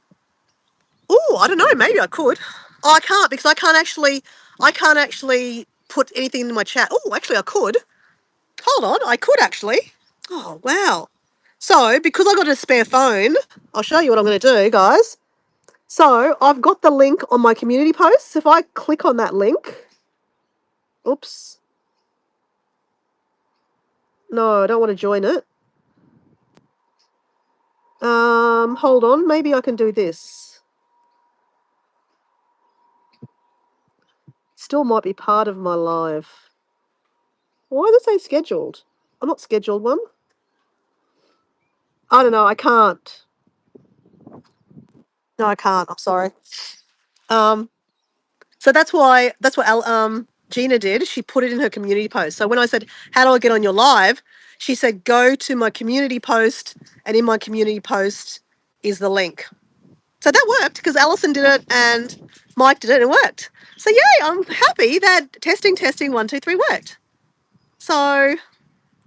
I don't know. Maybe I could. Oh, I can't because I can't actually put anything in my chat. Oh, actually, I could. Hold on, I could actually. Oh, wow. So, because I got a spare phone, I'll show you what I'm going to do, guys. So, I've got the link on my community posts. If I click on that link, oops. No, I don't want to join it. Hold on. Maybe I can do this. Still might be part of my live. Why does it say scheduled? I'm not scheduled one. I don't know. I can't. No, I can't. I'm sorry. So that's what Gina did. She put it in her community post. So when I said, "How do I get on your live?" she said, "Go to my community post, and in my community post is the link." So that worked because Alison did it and Mike did it, and it worked. So yay! I'm happy that testing 1 2 3 worked. So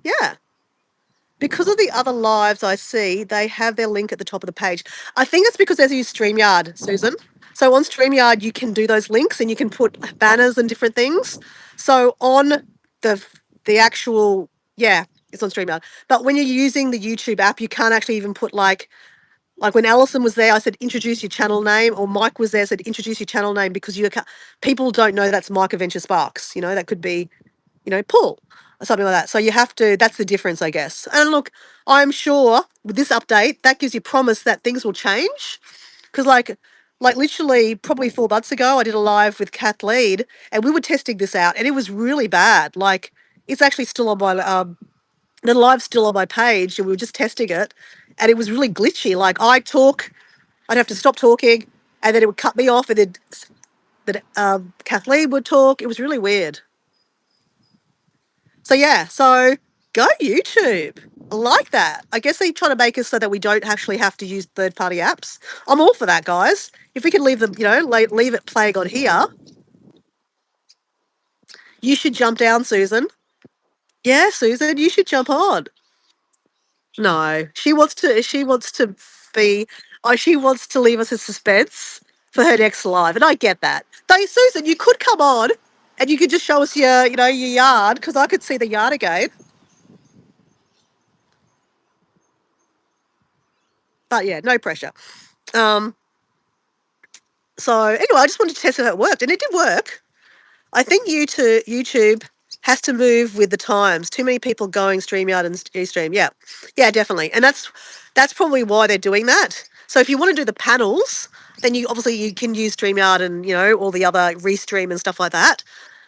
yeah. Because of the other lives I see, they have their link at the top of the page. I think it's because they use StreamYard, Susan. So on StreamYard, you can do those links and you can put banners and different things. So on the actual, yeah, it's on StreamYard. But when you're using the YouTube app, you can't actually even put like when Alison was there, I said, introduce your channel name, or Mike was there, said, introduce your channel name, because people don't know that's Mike Adventure Sparks. That could be, Paul or something like that. So you have to, that's the difference, I guess. And look, I'm sure with this update, that gives you promise that things will change. Because like literally probably 4 months ago, I did a live with Kath Lead and we were testing this out and it was really bad. Like it's actually still on my, the live's still on my page and we were just testing it and it was really glitchy. Like I'd have to stop talking and then it would cut me off and then Kath Lead would talk. It was really weird. So yeah, so go YouTube. I like that. I guess they try to make us so that we don't actually have to use third-party apps. I'm all for that, guys. If we can leave them, leave it playing on here. You should jump down, Susan. Yeah, Susan, you should jump on. No, she wants to be. Oh, she wants to leave us in suspense for her next live, and I get that. Though, Susan, you could come on, and you could just show us your yard, because I could see the yard again. But yeah, no pressure. So anyway, I just wanted to test if it worked, and it did work. I think YouTube Has to move with the times. Too many people going StreamYard and Ustream. Yeah, yeah, definitely. And that's probably why they're doing that. So if you want to do the panels, then you can use StreamYard and all the other Restream and stuff like that.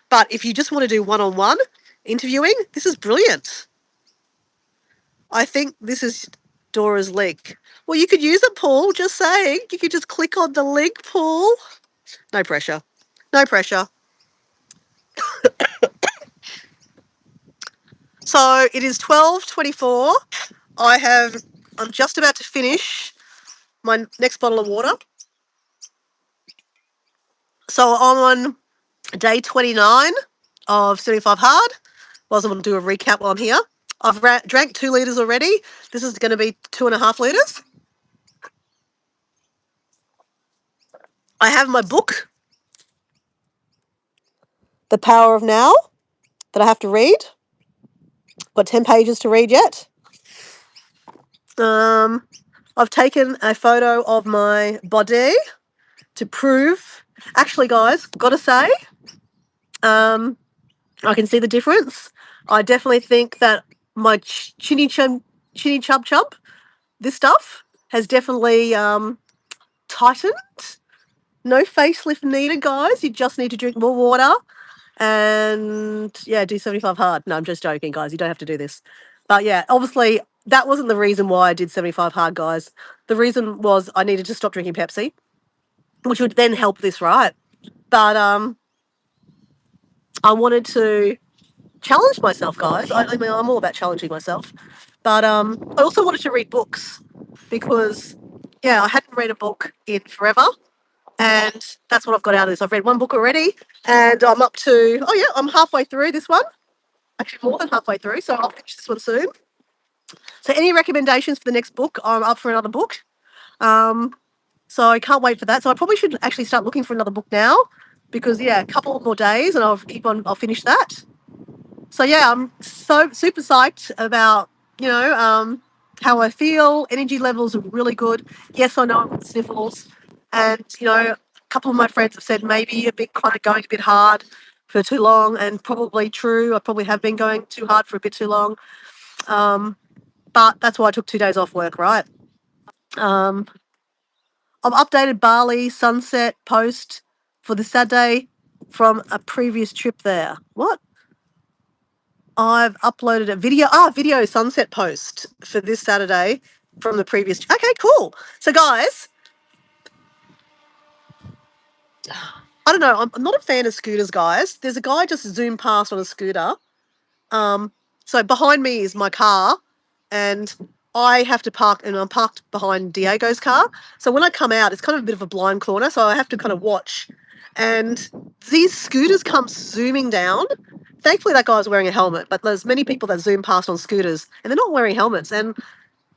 But if you just want to do one-on-one interviewing, this is brilliant. I think this is Dora's link. Well, you could use it, Paul. Just saying. You could just click on the link, Paul. No pressure. No pressure. So it is 12:24. I'm just about to finish my next bottle of water. So I'm on day 29 of 75 hard. I'm going to do a recap while I'm here. I've drank 2 litres already. This is going to be 2.5 litres. I have my book, The Power of Now, that I have to read. Got 10 pages to read yet. I've taken a photo of my body to prove. Actually, guys, got to say, I can see the difference. I definitely think that my chinny chub chub, this stuff, has definitely tightened. No facelift needed, guys. You just need to drink more water and, yeah, do 75 hard. No, I'm just joking, guys. You don't have to do this. But, yeah, obviously, that wasn't the reason why I did 75 hard, guys. The reason was I needed to stop drinking Pepsi, which would then help this, right? But I wanted to challenge myself, guys. I mean, I'm all about challenging myself. But I also wanted to read books because, yeah, I hadn't read a book in forever. And that's what I've got out of this. I've read 1 book already and I'm up to, I'm halfway through this one. Actually, more than halfway through. So I'll finish this one soon. So any recommendations for the next book? I'm up for another book. So I can't wait for that. So I probably should actually start looking for another book now because, yeah, a couple more days and I'll finish that. So, yeah, I'm so super psyched about, how I feel. Energy levels are really good. Yes, I know I've got sniffles. And, a couple of my friends have said maybe going a bit hard for too long, and probably true. I probably have been going too hard for a bit too long. But that's why I took 2 days off work, right? I've updated Bali sunset post for the Saturday from a previous trip there. What? I've uploaded a video sunset post for this Saturday from the previous. Okay, cool. So, guys, I don't know. I'm not a fan of scooters, guys. There's a guy just zoomed past on a scooter. So behind me is my car, and I have to park, and I'm parked behind Diego's car. So when I come out, it's kind of a bit of a blind corner, so I have to kind of watch. And these scooters come zooming down. Thankfully, that guy's wearing a helmet, but there's many people that zoom past on scooters, and they're not wearing helmets. And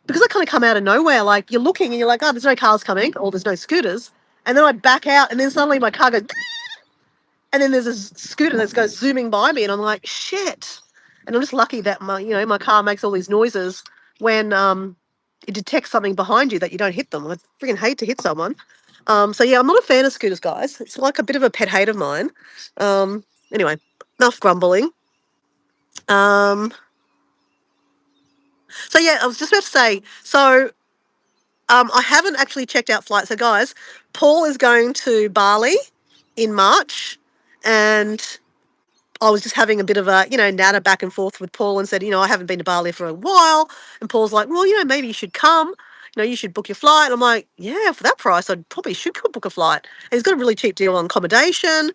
because I kind of come out of nowhere, like you're looking and you're like, oh, there's no cars coming, or there's no scooters. And then I back out, and then suddenly my car goes, and then there's a scooter that goes zooming by me, and I'm like, shit. And I'm just lucky that my car makes all these noises when it detects something behind you that you don't hit them. I freaking hate to hit someone. So yeah, I'm not a fan of scooters, guys. It's like a bit of a pet hate of mine. Anyway, enough grumbling. So yeah, I was just about to say, so I haven't actually checked out flights. So guys, Paul is going to Bali in March, and I was just having a bit of a, natter back and forth with Paul and said, I haven't been to Bali for a while. And Paul's like, well, maybe you should come. You should book your flight. And I'm like, yeah, for that price, I probably should book a flight. And he's got a really cheap deal on accommodation.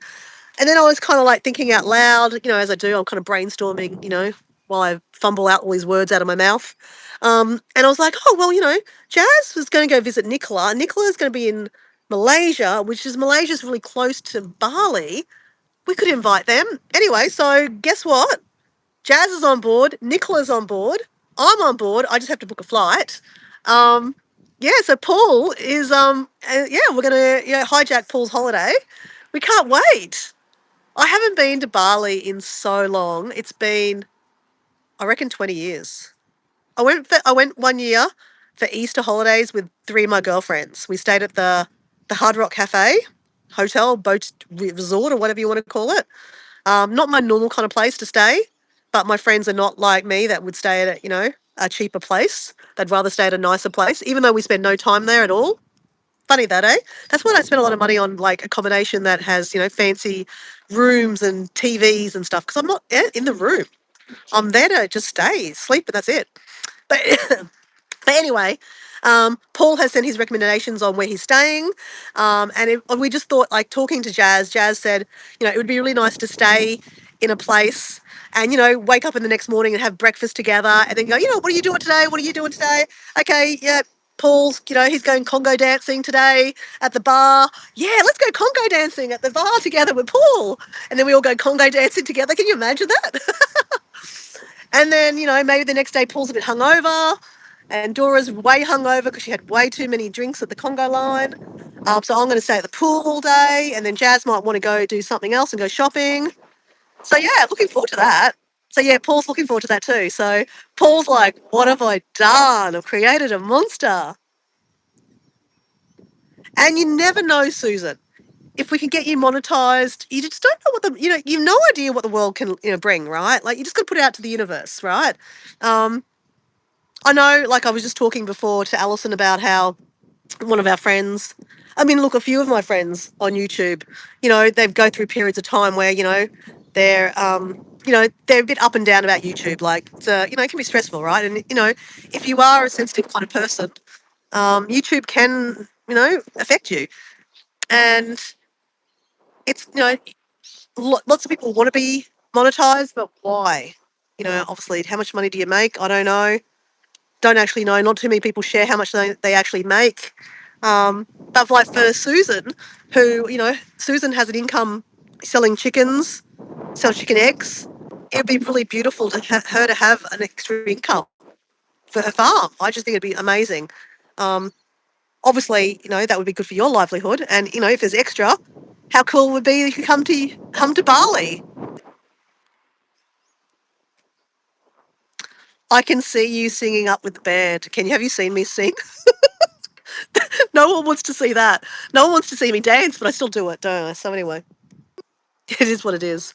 And then I was kind of like thinking out loud, as I do, I'm kind of brainstorming, while I fumble out all these words out of my mouth. And I was like, oh, well, Jazz was going to go visit Nicola. Nicola's going to be in Malaysia, Malaysia's really close to Bali. We could invite them. Anyway, so guess what? Jazz is on board. Nicola's on board. I'm on board. I just have to book a flight. Yeah, so Paul is, we're going to hijack Paul's holiday. We can't wait. I haven't been to Bali in so long. It's been, I reckon, 20 years. I went 1 year for Easter holidays with 3 of my girlfriends. We stayed at the Hard Rock Cafe, hotel, boat resort, or whatever you want to call it. Not my normal kind of place to stay, but my friends are not like me that would stay at a cheaper place. They'd rather stay at a nicer place, even though we spend no time there at all. Funny that, eh? That's why I spend a lot of money on like accommodation that has fancy rooms and TVs and stuff because I'm not in the room. I'm there to just stay, sleep, and that's it. But But anyway, Paul has sent his recommendations on where he's staying, and we just thought, like talking to Jazz. Jazz said, it would be really nice to stay in a place and wake up in the next morning and have breakfast together, and then go, what are you doing today? What are you doing today? Okay, yeah. Paul's, he's going Congo dancing today at the bar. Yeah, let's go Congo dancing at the bar together with Paul. And then we all go Congo dancing together. Can you imagine that? And then, maybe the next day Paul's a bit hungover and Dora's way hungover because she had way too many drinks at the Congo line. So I'm going to stay at the pool all day, and then Jazz might want to go do something else and go shopping. So yeah, looking forward to that. So yeah, Paul's looking forward to that too. So Paul's like, what have I done? I've created a monster. And you never know, Susan. If we can get you monetized, you just don't know what you've no idea what the world can bring, right? Like you just got to put it out to the universe, right? I know, like I was just talking before to Alison about how one of our friends, look, a few of my friends on YouTube, they go through periods of time where, they're a bit up and down about YouTube. Like, it can be stressful, right? And, if you are a sensitive kind of person, YouTube can, affect you. And it's, lots of people want to be monetized, but why? Obviously, how much money do you make? I don't know. Don't actually know. Not too many people share how much they actually make. But like for Susan, who, Susan has an income selling chickens, sells chicken eggs. It'd be really beautiful to her to have an extra income for her farm. I just think it'd be amazing. Obviously, that would be good for your livelihood. And, if there's extra, how cool would it be if you come to Bali? I can see you singing up with the band. Have you seen me sing? No one wants to see that. No one wants to see me dance, but I still do it, don't I? So anyway, it is what it is.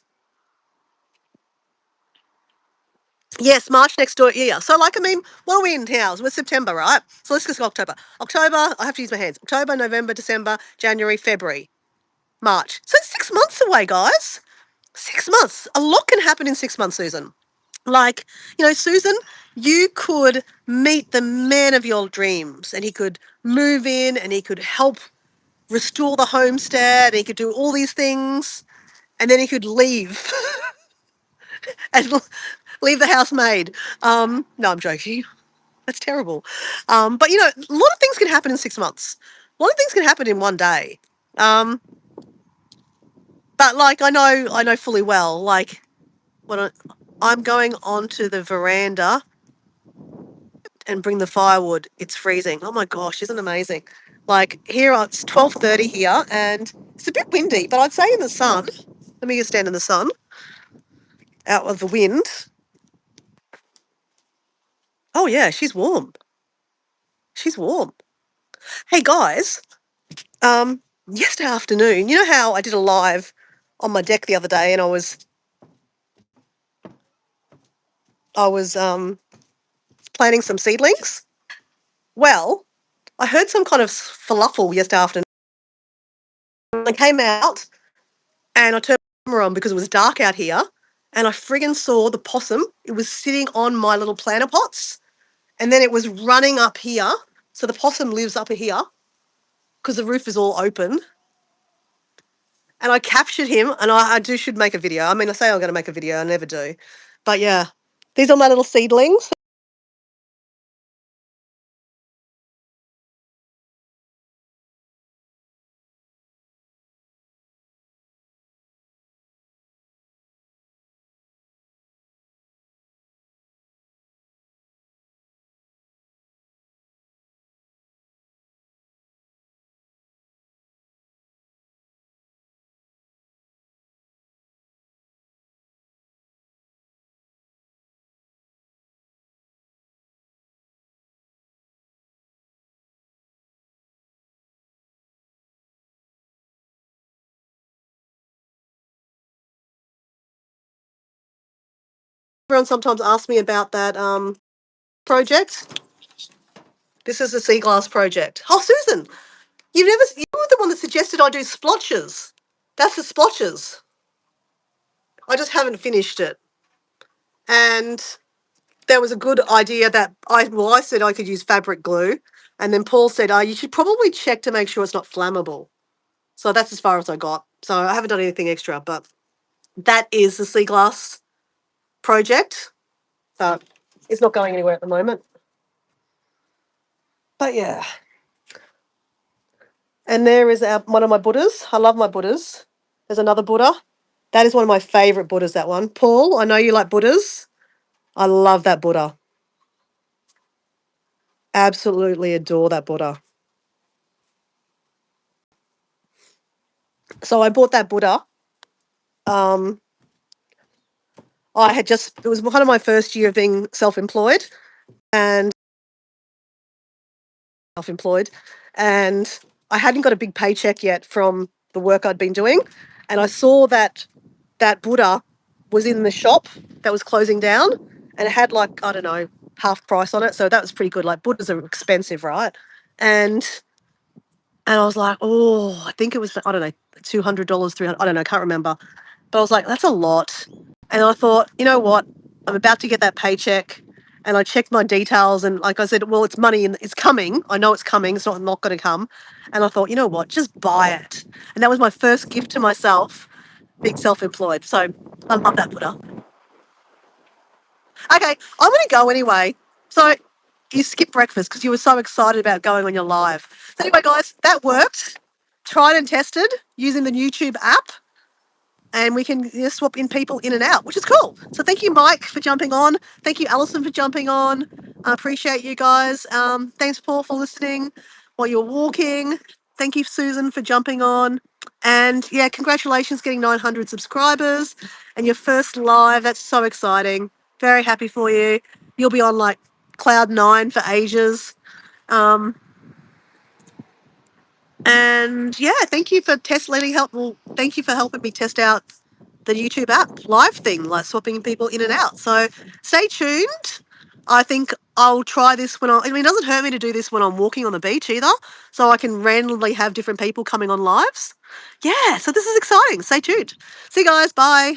Yes, March next door. Yeah. So what are we in now? We're September, right? So let's just go October. October, I have to use my hands. October, November, December, January, February, March. So it's 6 months away, guys. 6 months. A lot can happen in 6 months, Susan. Like, Susan, you could meet the man of your dreams and he could move in and he could help restore the homestead and he could do all these things and then he could leave and leave the housemaid. No, I'm joking. That's terrible. But a lot of things can happen in 6 months. A lot of things can happen in one day. Um, but like I know fully well. Like when I'm going onto the veranda and bring the firewood, it's freezing. Oh my gosh, isn't it amazing? Like here it's 12:30 here, and it's a bit windy. But I'd say in the sun. Let me just stand in the sun, out of the wind. Oh yeah, she's warm. She's warm. Hey guys, yesterday afternoon, you know how I did a live on my deck the other day, and I was planting some seedlings. Well, I heard some kind of falafel yesterday afternoon. I came out and I turned the camera on because it was dark out here, and I friggin' saw the possum. It was sitting on my little planter pots, and then it was running up here. So the possum lives up here because the roof is all open. And I captured him, and I should make a video. I say I'm going to make a video, I never do. But yeah, these are my little seedlings. Everyone sometimes asks me about that project. This is the sea glass project. Oh, Susan, you were the one that suggested I do splotches. That's the splotches. I just haven't finished it. And there was a good idea that I said I could use fabric glue, and then Paul said, "Oh, you should probably check to make sure it's not flammable." So that's as far as I got. So I haven't done anything extra, but that is the sea glass project. But it's not going anywhere at the moment. But yeah. And there is one of my Buddhas. I love my Buddhas. There's another Buddha. That is one of my favourite Buddhas, that one. Paul, I know you like Buddhas. I love that Buddha. Absolutely adore that Buddha. So I bought that Buddha. It was kind of my first year of being self-employed and I hadn't got a big paycheck yet from the work I'd been doing. And I saw that Buddha was in the shop that was closing down and it had like, I don't know, half price on it. So that was pretty good. Like Buddhas are expensive, right? And I was like, oh, I think it was, I don't know, $200, $300, I don't know, I can't remember. But I was like, that's a lot. And I thought, you know what? I'm about to get that paycheck. And I checked my details and like I said, well, it's money and it's coming. I know it's coming. It's not going to come. And I thought, you know what? Just buy it. And that was my first gift to myself, being self-employed. So I love that Buddha. Okay, I'm going to go anyway. So you skipped breakfast because you were so excited about going on your live. So anyway, guys, that worked. Tried and tested using the YouTube app. And we can swap in people in and out, which is cool. So thank you, Mike, for jumping on. Thank you, Alison, for jumping on. I appreciate you guys. Thanks, Paul, for listening while you're walking. Thank you, Susan, for jumping on. And yeah, congratulations getting 900 subscribers and your first live. That's so exciting. Very happy for you. You'll be on like cloud 9 for ages. And yeah, thank you for thank you for helping me test out the YouTube app live thing, like swapping people in and out. So stay tuned. I think I'll try this I mean, it doesn't hurt me to do this when I'm walking on the beach either. So I can randomly have different people coming on lives. Yeah, so this is exciting. Stay tuned. See you guys. Bye.